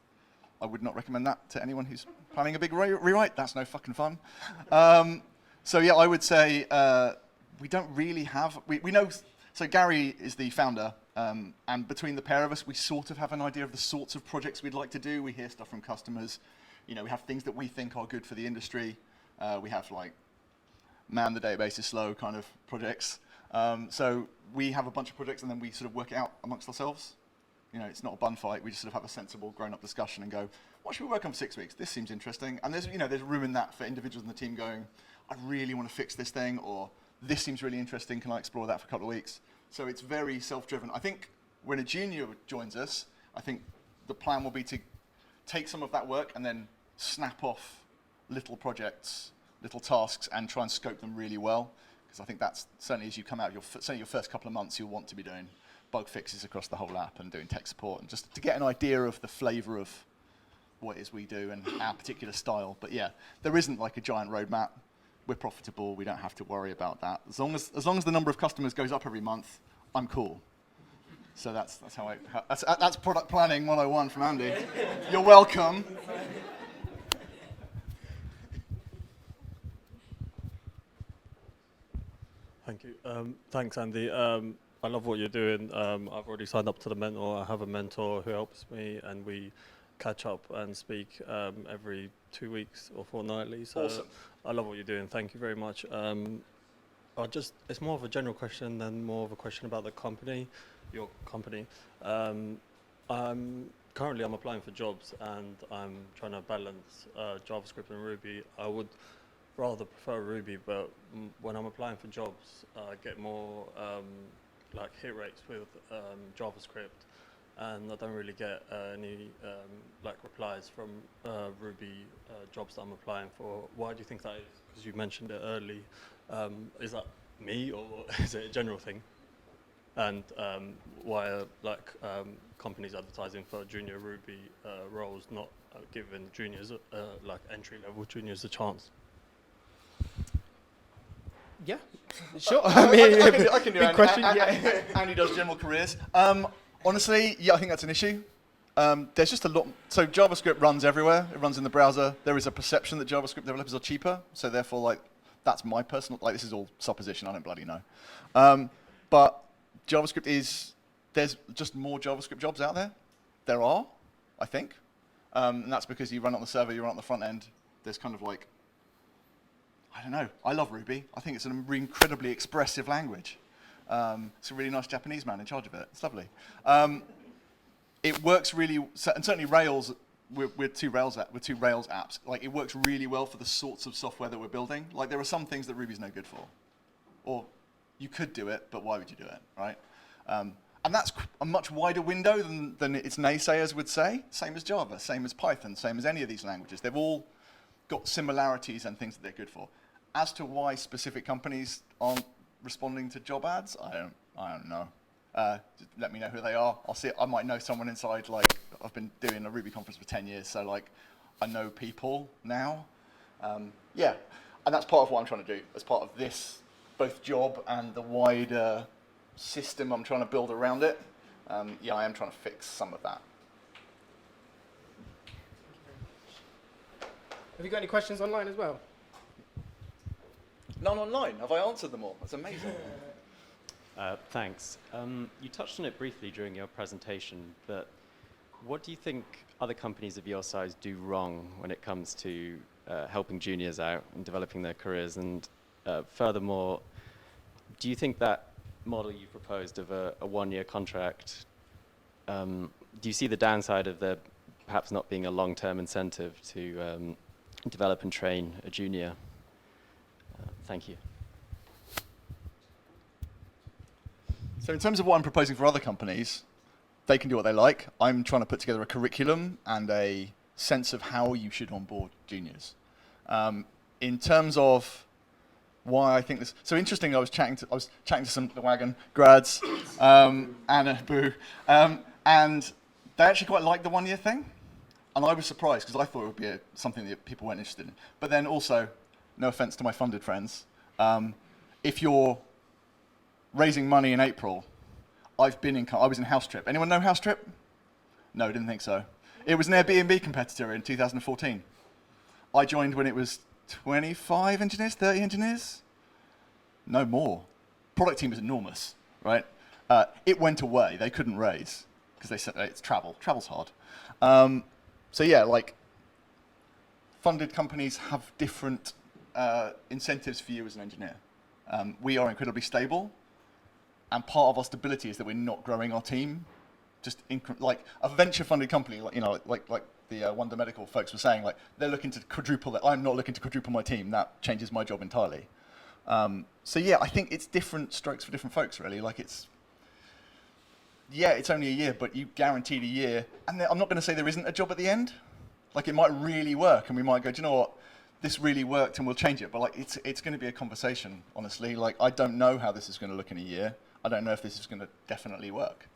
I would not recommend that to anyone who's planning a big rewrite. That's no fucking fun. So yeah, I would say we don't really have. We know. So Gary is the founder, and between the pair of us, we sort of have an idea of the sorts of projects we'd like to do. We hear stuff from customers. We have things that we think are good for the industry. We have man, the database is slow kind of projects. So we have a bunch of projects, and then we sort of work it out amongst ourselves. It's not a bun fight. We just sort of have a sensible, grown-up discussion and go, what should we work on for 6 weeks? This seems interesting. And there's room in that for individuals in the team going, I really want to fix this thing, or this seems really interesting. Can I explore that for a couple of weeks? So it's very self-driven. I think when a junior joins us, I think the plan will be to take some of that work and then snap off little projects, little tasks, and try and scope them really well. Because I think that's certainly as you come out, certainly your first couple of months, you'll want to be doing bug fixes across the whole app and doing tech support, and just to get an idea of the flavor of what it is we do and our particular style. But yeah, there isn't a giant roadmap. We're profitable. We don't have to worry about that. As long as the number of customers goes up every month, I'm cool. So that's product planning 101 from Andy. You're welcome. Thank you. Thanks, Andy. I love what you're doing. I've already signed up to the mentor. I have a mentor who helps me, and we catch up and speak every 2 weeks or fortnightly. So awesome. I love what you're doing. Thank you very much. It's more of a general question than more of a question about the company, your company. Currently I'm applying for jobs, and I'm trying to balance JavaScript and Ruby. I would rather prefer Ruby, but when I'm applying for jobs, I get more hit rates with JavaScript, and I don't really get any replies from Ruby jobs that I'm applying for. Why do you think that is? Because you mentioned it early. Is that me, or is it a general thing? And why are companies advertising for junior Ruby roles, not giving juniors entry-level juniors a chance? Yeah, sure. I can do big it. question. Andy does general careers. Honestly, yeah, I think that's an issue. There's just a lot. So JavaScript runs everywhere. It runs in the browser. There is a perception that JavaScript developers are cheaper. So therefore, that's my personal. This is all supposition. I don't bloody know. But JavaScript there's just more JavaScript jobs out there. There are, I think, and that's because you run it on the server, you run it on the front end. There's kind of I don't know. I love Ruby. I think it's an incredibly expressive language. It's a really nice Japanese man in charge of it. It's lovely. It works really, and certainly Rails. We're two Rails apps. It works really well for the sorts of software that we're building. There are some things that Ruby's no good for, or you could do it, but why would you do it, right? And that's a much wider window than its naysayers would say. Same as Java, same as Python, same as any of these languages. They've all got similarities and things that they're good for. As to why specific companies aren't responding to job ads, I don't know. Just let me know who they are. I'll see. I might know someone inside. Like, I've been doing a Ruby conference for 10 years, so like I know people now. Yeah, and that's part of what I'm trying to do as part of this both job and the wider system I'm trying to build around it. Yeah, I am trying to fix some of that. Have you got any questions online as well? None online. Have I answered them all? That's amazing. Thanks. You touched on it briefly during your presentation, but what do you think other companies of your size do wrong when it comes to helping juniors out and developing their careers? And furthermore, do you think that model you proposed of a one-year contract, do you see the downside of there perhaps not being a long-term incentive to develop and train a junior? Thank you. So in terms of what I'm proposing for other companies, they can do what they like. I'm trying to put together a curriculum and a sense of how you should onboard juniors. In terms of why I think this, so interesting. I was chatting to some the Wagon grads, Anna, Boo, and they actually quite liked the one-year thing, and I was surprised because I thought it would be something that people weren't interested in. But then also, no offense to my funded friends, if you're raising money in April, I was in House Trip. Anyone know House Trip? No, didn't think so. It was an Airbnb competitor in 2014. I joined when it was 25 engineers, 30 engineers? No more. Product team was enormous, right? It went away. They couldn't raise because they said it's travel. Travel's hard. So yeah, like funded companies have different incentives for you as an engineer. We are incredibly stable, and part of our stability is that we're not growing our team. Just like a venture-funded company, like the Wonder Medical folks were saying, like they're looking to quadruple that. I'm not looking to quadruple my team. That changes my job entirely. So yeah, I think it's different strokes for different folks, really. Like it's only a year, but you guaranteed a year. And I'm not going to say there isn't a job at the end. Like it might really work, and we might go, do you know what? This really worked, and we'll change it. But like it's going to be a conversation, honestly. Like I don't know how this is going to look in a year. I don't know if this is going to definitely work.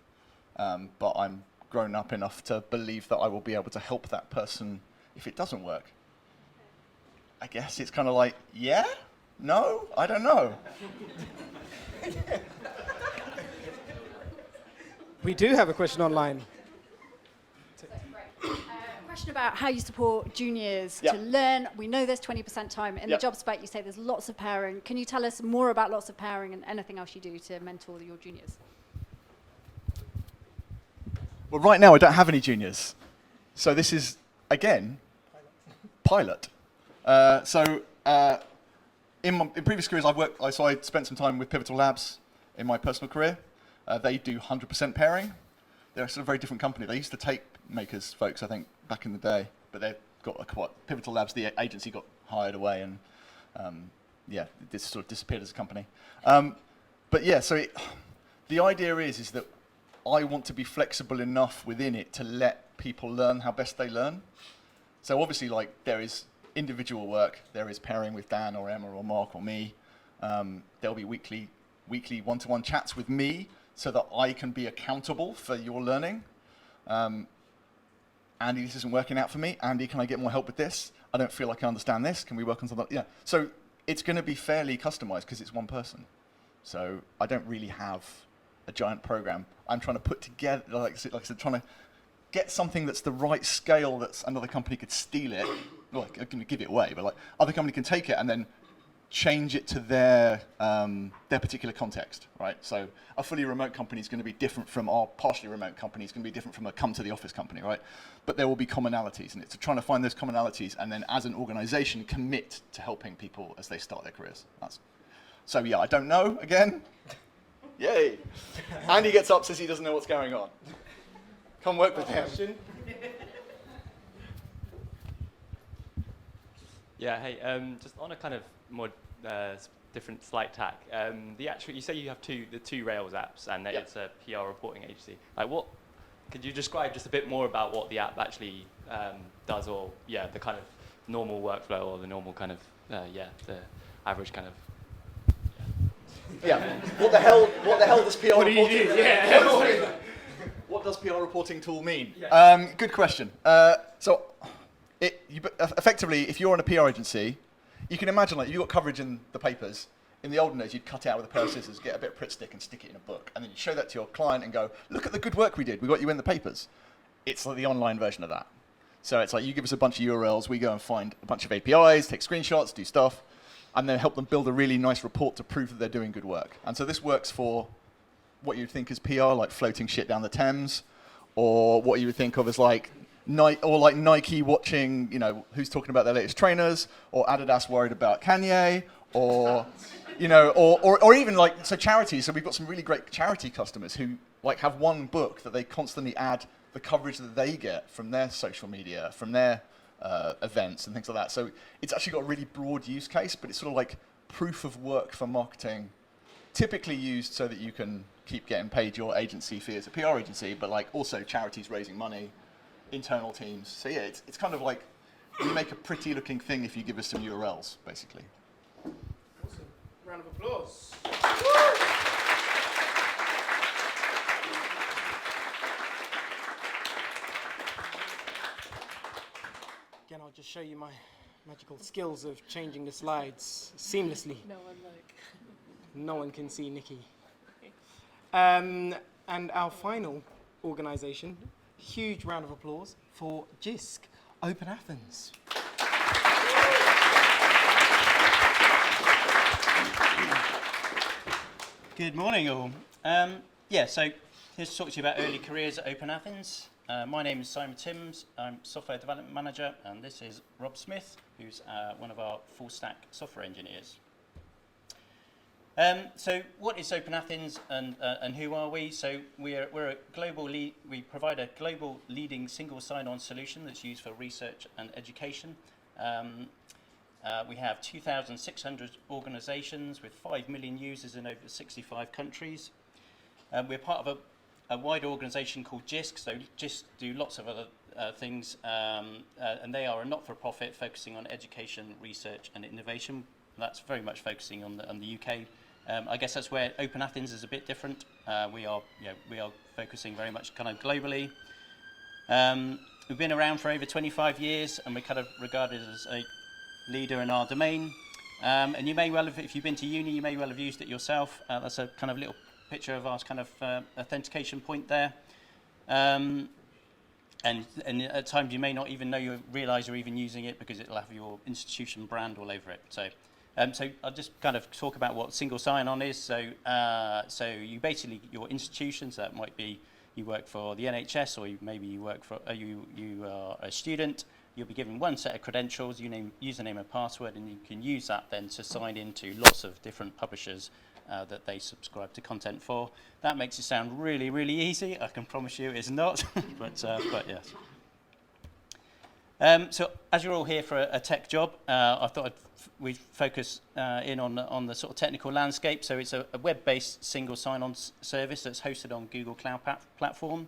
But I'm grown up enough to believe that I will be able to help that person if it doesn't work. I guess it's kind of like, yeah? No? I don't know. We do have a question online. A question about how you support juniors Yeah. to learn. We know there's 20% time. In Yeah. the job spec, you say there's lots of pairing. Can you tell us more about lots of pairing and anything else you do to mentor your juniors? Well, right now I don't have any juniors. So this is, again, pilot. In previous careers I spent some time with Pivotal Labs in my personal career. They do 100% pairing. They're a sort of very different company. They used to tape makers folks, I think, back in the day, but they've got Pivotal Labs, the agency got hired away, and this sort of disappeared as a company. But yeah, so the idea is that I want to be flexible enough within it to let people learn how best they learn. So obviously, like there is individual work, there is pairing with Dan or Emma or Mark or me. There'll be weekly one-to-one chats with me so that I can be accountable for your learning. Andy, this isn't working out for me. Andy, can I get more help with this? I don't feel like I understand this. Can we work on something? Yeah. So it's going to be fairly customized because it's one person. So I don't really have a giant program. I'm trying to put together, like I said, trying to get something that's the right scale that another company could steal it. Well, I'm going to give it away, but like other company can take it and then change it to their particular context, right? So a fully remote company is going to be different from our partially remote company. It's going to be different from a come to the office company, right? But there will be commonalities, and it's trying to find those commonalities and then as an organization commit to helping people as they start their careers. So yeah, I don't know, again. Yay. Andy gets up, says he doesn't know what's going on. Come work with him. Yeah, hey, just on a kind of more different slight tack. You say you have the two Rails apps, and that it's a PR reporting agency. Like, could you describe just a bit more about what the app actually does, or the kind of normal workflow or the normal kind of, the average kind of. Yeah. What the hell does PR What do you reporting? do? Yeah. What does PR reporting tool mean? Good question. Effectively, if you're on a PR agency, you can imagine like you've got coverage in the papers. In the olden days, you'd cut it out with a pair of scissors, get a bit of Pritt stick and stick it in a book, and then you show that to your client and go, "Look at the good work we did. We got you in the papers." It's like the online version of that. So it's like you give us a bunch of URLs, we go and find a bunch of APIs, take screenshots, do stuff, and then help them build a really nice report to prove that they're doing good work. And so this works for what you'd think is PR, like floating shit down the Thames, or what you would think of as like Nike watching, who's talking about their latest trainers, or Adidas worried about Kanye, or or even like charities. So we've got some really great charity customers who like have one book that they constantly add the coverage that they get from their social media, from their events and things like that. So it's actually got a really broad use case, but it's sort of like proof of work for marketing, typically used so that you can keep getting paid your agency fee as a PR agency, but like also charities raising money, internal teams. So yeah, it's kind of like we make a pretty looking thing if you give us some URLs, basically. Awesome. Round of applause. Again, I'll just show you my magical skills of changing the slides seamlessly. No one can see Nikki. And our final organisation, huge round of applause for JISC, Open Athens. Good morning, all. So here's to talk to you about early careers at Open Athens. My name is Simon Timms. I'm Software Development Manager, and this is Rob Smith, who's one of our full-stack software engineers. So what is Open Athens and who are we? So we're a global we provide a global leading single sign-on solution that's used for research and education. We have 2,600 organizations with 5 million users in over 65 countries. We're part of a wider organisation called JISC, so JISC do lots of other things, and they are a not-for-profit focusing on education, research and innovation. That's very much focusing on the UK. I guess that's where Open Athens is a bit different. We are focusing very much kind of globally. We've been around for over 25 years, and we're kind of regarded as a leader in our domain. And you may well have, if you've been to uni, you may well have used it yourself. That's a kind of little picture of our kind of authentication point there. And at times you may not even realise you're even using it because it'll have your institution brand all over it. So I'll just kind of talk about what single sign-on is. So you basically, your institution, so that might be you work for the NHS, or maybe you work for you are a student. You'll be given one set of credentials, username and password, and you can use that then to sign into lots of different publishers that they subscribe to content for. That makes it sound really, really easy. I can promise you it's not, but yes. So as you're all here for a tech job, I thought we'd focus in on the sort of technical landscape. So it's a web-based single sign-on service that's hosted on Google Cloud platform.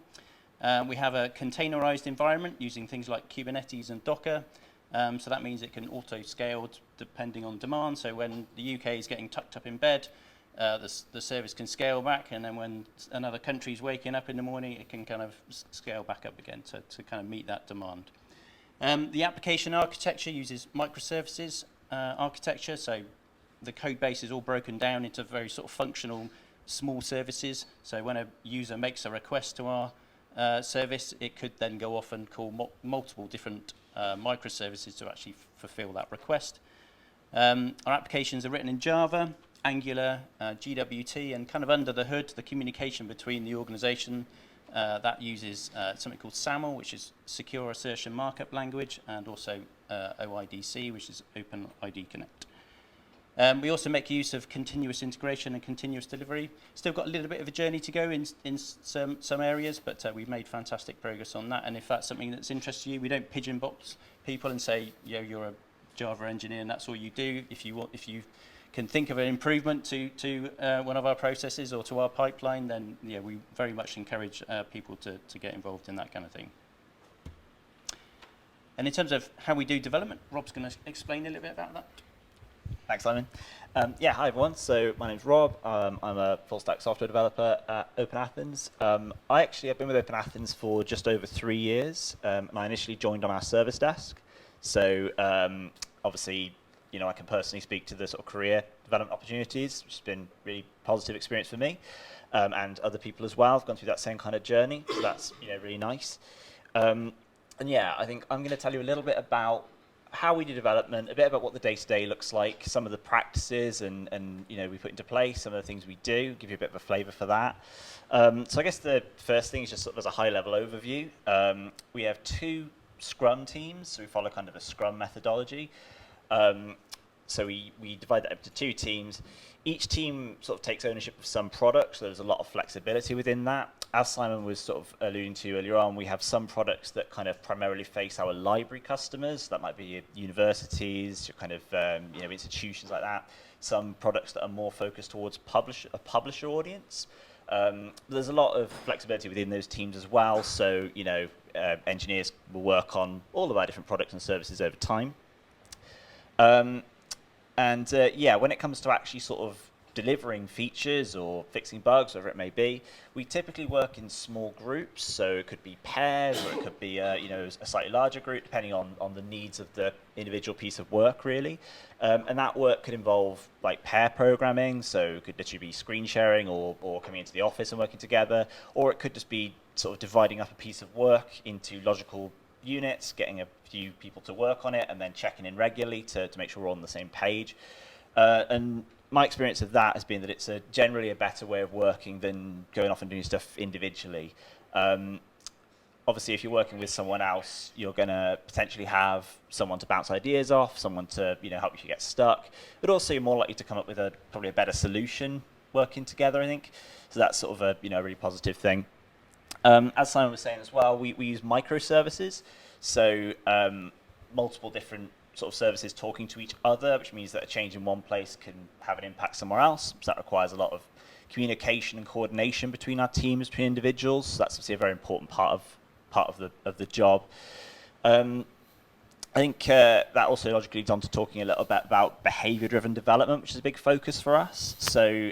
We have a containerized environment using things like Kubernetes and Docker. So that means it can auto-scale depending on demand. So when the UK is getting tucked up in bed, the service can scale back, and then when another country is waking up in the morning, it can kind of scale back up again to kind of meet that demand. The application architecture uses microservices architecture, so the code base is all broken down into very sort of functional small services. So when a user makes a request to our service, it could then go off and call multiple different microservices to actually fulfill that request. Our applications are written in Java, Angular, GWT, and kind of under the hood, the communication between the organization that uses something called SAML, which is Secure Assertion Markup Language, and also OIDC, which is Open ID Connect. We also make use of continuous integration and continuous delivery. Still got a little bit of a journey to go in some areas, but we've made fantastic progress on that. And if that's something that's interested you, we don't pigeonbox people and say, you're a Java engineer and that's all you do. If you can think of an improvement to one of our processes or to our pipeline, then we very much encourage people to get involved in that kind of thing. And in terms of how we do development, Rob's going to explain a little bit about that. Thanks, Simon. Yeah, hi everyone. So my name's Rob. I'm a full stack software developer at Open Athens. I actually have been with Open Athens for just over 3 years, and I initially joined on our service desk. So obviously, you know, I can personally speak to the sort of career development opportunities, which has been a really positive experience for me, and other people as well. I've gone through that same kind of journey, so that's, you know, really nice. And yeah, I think I'm going to tell you a little bit about how we do development, a bit about what the day-to-day looks like, some of the practices and you know, we put into place, some of the things we do, give you a bit of a flavour for that. So I guess the first thing is just sort of as a high-level overview. We have 2 Scrum teams, so we follow kind of a Scrum methodology. So we divide that up to 2 teams. Each team sort of takes ownership of some products, so there's a lot of flexibility within that. As Simon was sort of alluding to earlier on, we have some products that kind of primarily face our library customers. That might be your universities, your kind of you know, institutions like that. Some products that are more focused towards a publisher audience. There's a lot of flexibility within those teams as well. So, you know, engineers will work on all of our different products and services over time. Yeah, when it comes to actually sort of delivering features or fixing bugs, whatever it may be, we typically work in small groups. So it could be pairs, or it could be you know, a slightly larger group, depending on the needs of the individual piece of work, really. And that work could involve like pair programming, so it could literally be screen sharing or coming into the office and working together, or it could just be sort of dividing up a piece of work into logical units, getting a few people to work on it, and then checking in regularly to make sure we're all on the same page. And my experience of that has been that it's generally a better way of working than going off and doing stuff individually. Obviously, if you're working with someone else, you're going to potentially have someone to bounce ideas off, someone to, you know, help you if you get stuck, but also you're more likely to come up with probably a better solution working together, I think. So that's sort of a, you know, really positive thing. As Simon was saying as well, we use microservices, so multiple different sort of services talking to each other, which means that a change in one place can have an impact somewhere else. So that requires a lot of communication and coordination between our teams, between individuals. So that's obviously a very important part of the job. I think that also logically leads on to talking a little bit about behavior-driven development, which is a big focus for us. So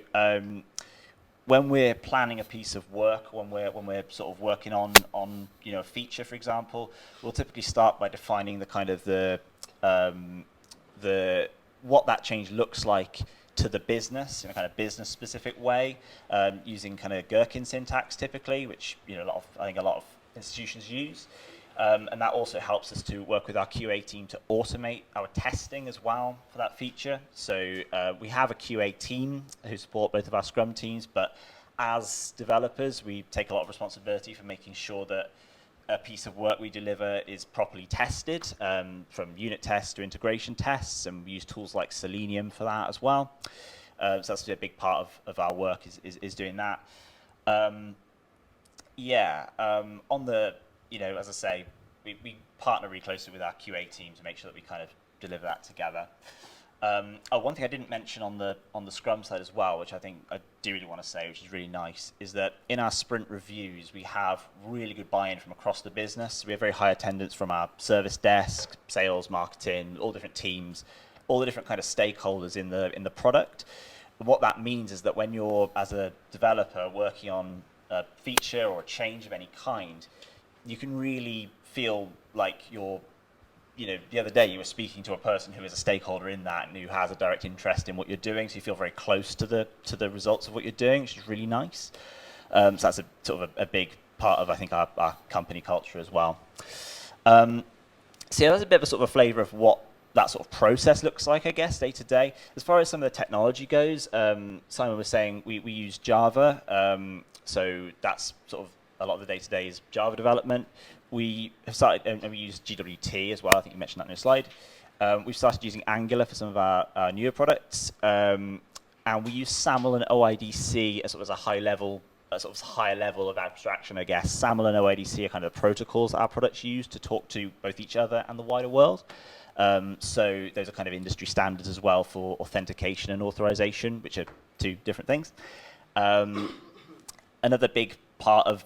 when we're planning a piece of work, when we're sort of working on you know, a feature, for example, we'll typically start by defining the kind of what that change looks like to the business in a kind of business specific way, using kind of Gherkin syntax typically, which, you know, I think a lot of institutions use. And that also helps us to work with our QA team to automate our testing as well for that feature. So we have a QA team who support both of our Scrum teams, but as developers, we take a lot of responsibility for making sure that a piece of work we deliver is properly tested, from unit tests to integration tests, and we use tools like Selenium for that as well. So that's a big part of our work is doing that. On the, you know, as I say, we partner really closely with our QA team to make sure that we kind of deliver that together. One thing I didn't mention on the Scrum side as well, which I think I do really want to say, which is really nice, is that in our sprint reviews, we have really good buy-in from across the business. We have very high attendance from our service desk, sales, marketing, all different teams, all the different kind of stakeholders in the product. And what that means is that when you're, as a developer, working on a feature or a change of any kind, you can really feel like you're, you know, the other day you were speaking to a person who is a stakeholder in that and who has a direct interest in what you're doing, so you feel very close to the results of what you're doing, which is really nice. So that's a sort of a big part of, I think, our company culture as well. So yeah, that's a bit of a sort of a flavour of what that sort of process looks like, I guess, day to day. As far as some of the technology goes, Simon was saying we use Java, so that's sort of a lot of the day to day is Java development. We have started, and we use GWT as well. I think you mentioned that in your slide. We've started using Angular for some of our newer products, and we use SAML and OIDC as sort of a higher level of abstraction, I guess. SAML and OIDC are kind of the protocols that our products use to talk to both each other and the wider world. So those are kind of industry standards as well for authentication and authorization, which are 2 different things. Another big part of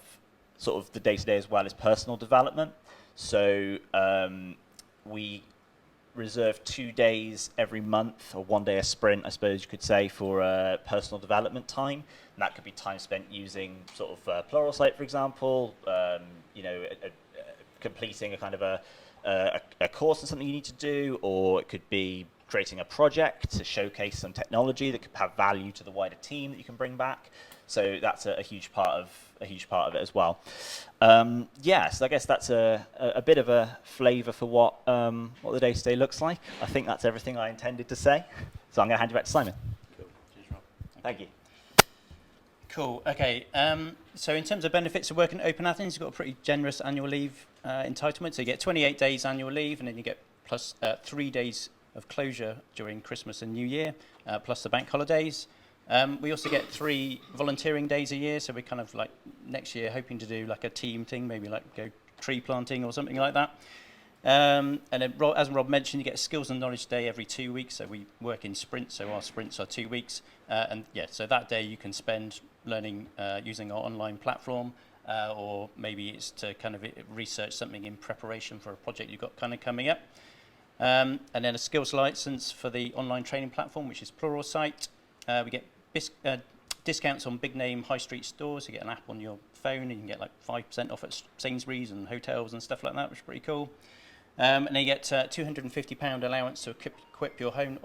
sort of the day-to-day as well is personal development. So we reserve 2 days every month, or 1 day a sprint, I suppose you could say, for personal development time. And that could be time spent using sort of Pluralsight, for example, completing a kind of a course or something you need to do, or it could be creating a project to showcase some technology that could have value to the wider team that you can bring back. So that's a huge part of it as well. So I guess that's a bit of a flavour for what the day-to-day looks like. I think that's everything I intended to say. So I'm going to hand you back to Simon. Cool. Cheers, Rob. Thank you. Cool. Okay. So in terms of benefits of working at Open Athens, you've got a pretty generous annual leave entitlement. So you get 28 days annual leave, and then you get plus 3 days of closure during Christmas and New Year, plus the bank holidays. We also get 3 volunteering days a year, so we're kind of like next year hoping to do like a team thing, maybe like go tree planting or something like that. And then, as Rob mentioned, you get a skills and knowledge day every 2 weeks, so we work in sprints, so our sprints are 2 weeks. So that day you can spend learning using our online platform, or maybe it's to kind of research something in preparation for a project you've got kind of coming up. And then a skills license for the online training platform, which is Pluralsight. We get discounts on big name high street stores. You get an app on your phone and you can get like 5% off at Sainsbury's and hotels and stuff like that, which is pretty cool. And then you get £250 allowance to equip your home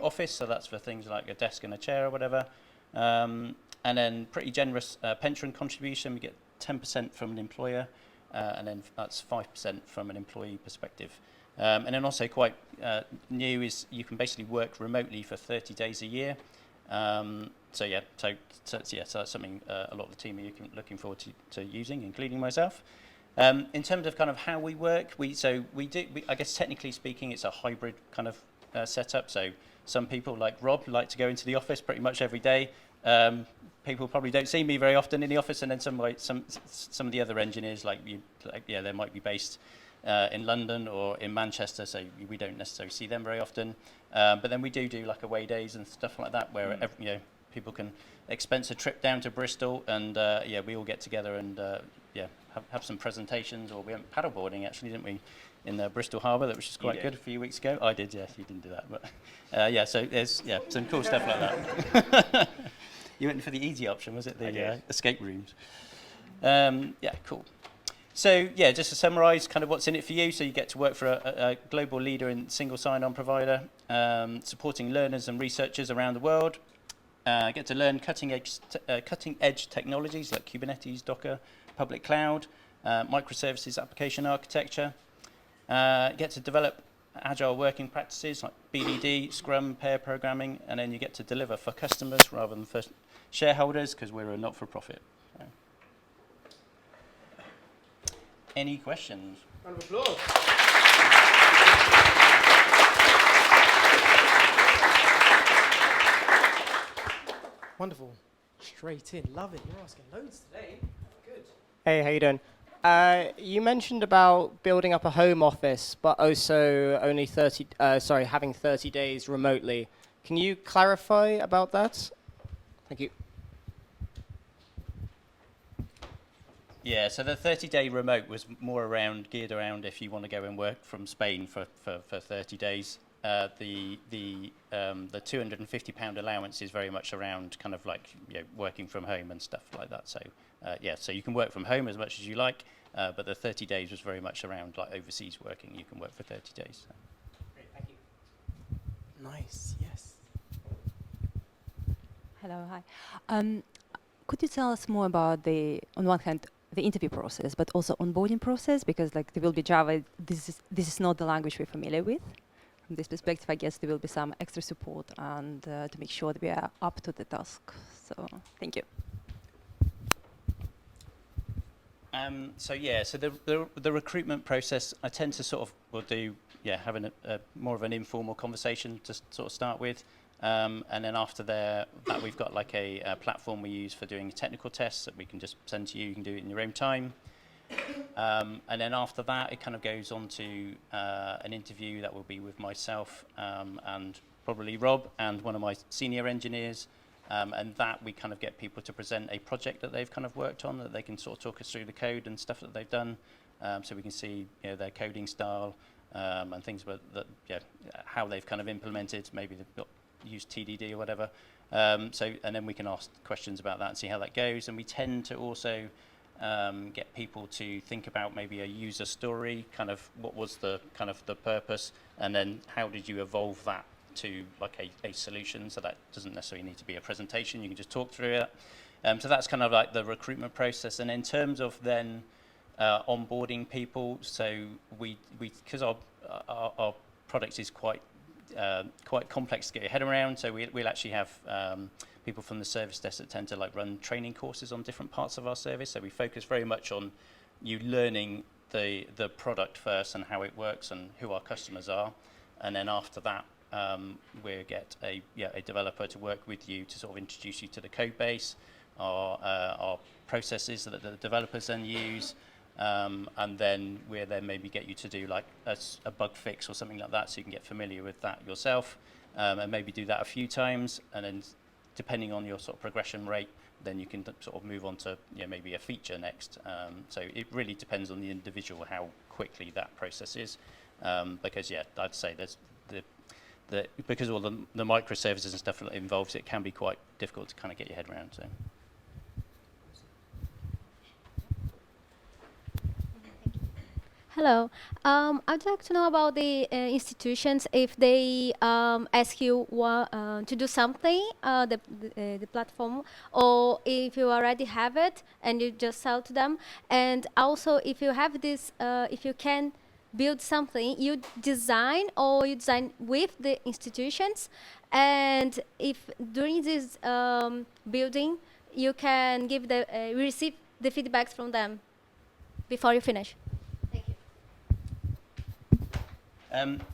office, so that's for things like a desk and a chair or whatever. And then pretty generous pension contribution. We get 10% from an employer, and then that's 5% from an employee perspective. And then also quite new is you can basically work remotely for 30 days a year. So that's something a lot of the team are looking forward to using, including myself. In terms of kind of how we work, I guess technically speaking, it's a hybrid kind of setup. So some people like Rob like to go into the office pretty much every day. People probably don't see me very often in the office, and then some of the other engineers they might be based in London or in Manchester, so we don't necessarily see them very often. But then we do like away days and stuff like that, where people can expense a trip down to Bristol, and we all get together and have some presentations. Or we went paddleboarding actually, didn't we, in Bristol Harbour, which was quite good a few weeks ago. I did, yes, you didn't do that, but so there's some cool stuff like that. You went for the easy option, was it? The escape rooms. Cool. So just to summarise kind of what's in it for you, so you get to work for a global leader in single sign-on provider, supporting learners and researchers around the world. Get to learn cutting-edge technologies like Kubernetes, Docker, public cloud, microservices application architecture. Get to develop agile working practices like BDD, Scrum, pair programming, and then you get to deliver for customers rather than for shareholders, because we're a not-for-profit. So. Any questions? Round of applause. Wonderful. Straight in. Love it. You're asking loads today. Good. Hey, how you doing? You mentioned about building up a home office, but also only having 30 days remotely. Can you clarify about that? Thank you. Yeah, so the 30-day remote was more geared around if you want to go and work from Spain for 30 days. The £250 allowance is very much around kind of like working from home and stuff like that. So so you can work from home as much as you like, but the 30 days was very much around like overseas working. You can work for 30 days. So. Great, thank you. Nice. Yes. Hello, hi. Could you tell us more about on one hand, the interview process, but also onboarding process? Because like there will be Java, this is not the language we're familiar with. From this perspective, I guess there will be some extra support and to make sure that we are up to the task. So thank you. So the recruitment process, I tend to having a more of an informal conversation to sort of start with. And then after that, we've got like a platform we use for doing technical tests that we can just send to you. You can do it in your own time. And then after that, it kind of goes on to an interview that will be with myself and probably Rob and one of my senior engineers. And that we kind of get people to present a project that they've kind of worked on, that they can sort of talk us through the code and stuff that they've done. So we can see their coding style, and things that how they've kind of implemented. Maybe they've got used TDD or whatever. And then we can ask questions about that and see how that goes. And we tend to also get people to think about maybe a user story, kind of what was the kind of the purpose, and then how did you evolve that to like a solution. So that doesn't necessarily need to be a presentation. You can just talk through it. So that's kind of like the recruitment process. And in terms of then onboarding people, so we because our product is quite complex to get your head around. So we'll actually have people from the service desk that tend to like run training courses on different parts of our service. So we focus very much on you learning the product first and how it works and who our customers are, and then after that we'll get a developer to work with you to sort of introduce you to the code base, our processes that the developers then use. And then we'll then maybe get you to do like a bug fix or something like that, so you can get familiar with that yourself, and maybe do that a few times, and then depending on your sort of progression rate, then you can sort of move on to maybe a feature next. So it really depends on the individual how quickly that process is, because I'd say there's because all the microservices and stuff that it involves, it can be quite difficult to kind of get your head around. So. Hello. I'd like to know about the institutions, if they ask you to do something, the platform, or if you already have it and you just sell to them. And also, if you have this, if you can build something, you design with the institutions. And if during this building, you can give receive the feedbacks from them before you finish.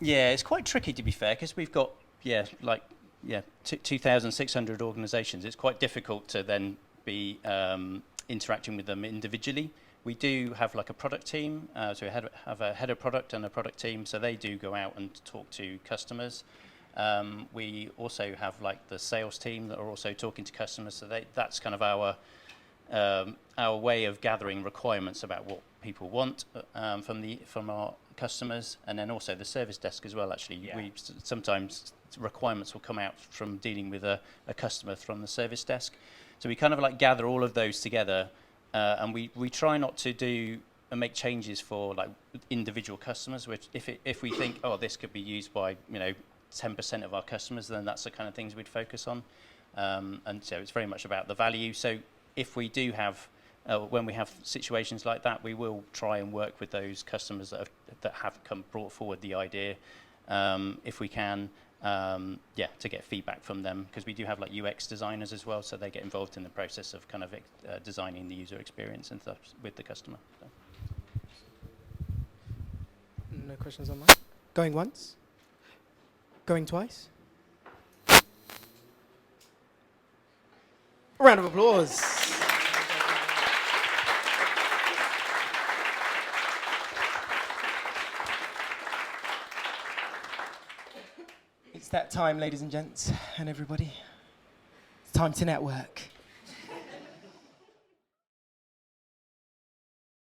It's quite tricky, to be fair, because we've got 2,600 organisations. It's quite difficult to then be interacting with them individually. We do have like a product team, so we have a head of product and a product team, so they do go out and talk to customers. We also have like the sales team that are also talking to customers, so that's kind of our way of gathering requirements about what people want from our customers, and then also the service desk as well. Actually, we sometimes requirements will come out from dealing with a customer from the service desk. So we kind of like gather all of those together, and we try not to do and make changes for like individual customers. Which if we think, oh, this could be used by 10% of our customers, then that's the kind of things we'd focus on. And so it's very much about the value. So if we do have when we have situations like that, we will try and work with those customers that have brought forward the idea, if we can, to get feedback from them, because we do have like UX designers as well, so they get involved in the process of kind of designing the user experience and stuff with the customer. So. No questions on mine? Going once? Going twice? A round of applause. It's that time, ladies and gents, and everybody. It's time to network.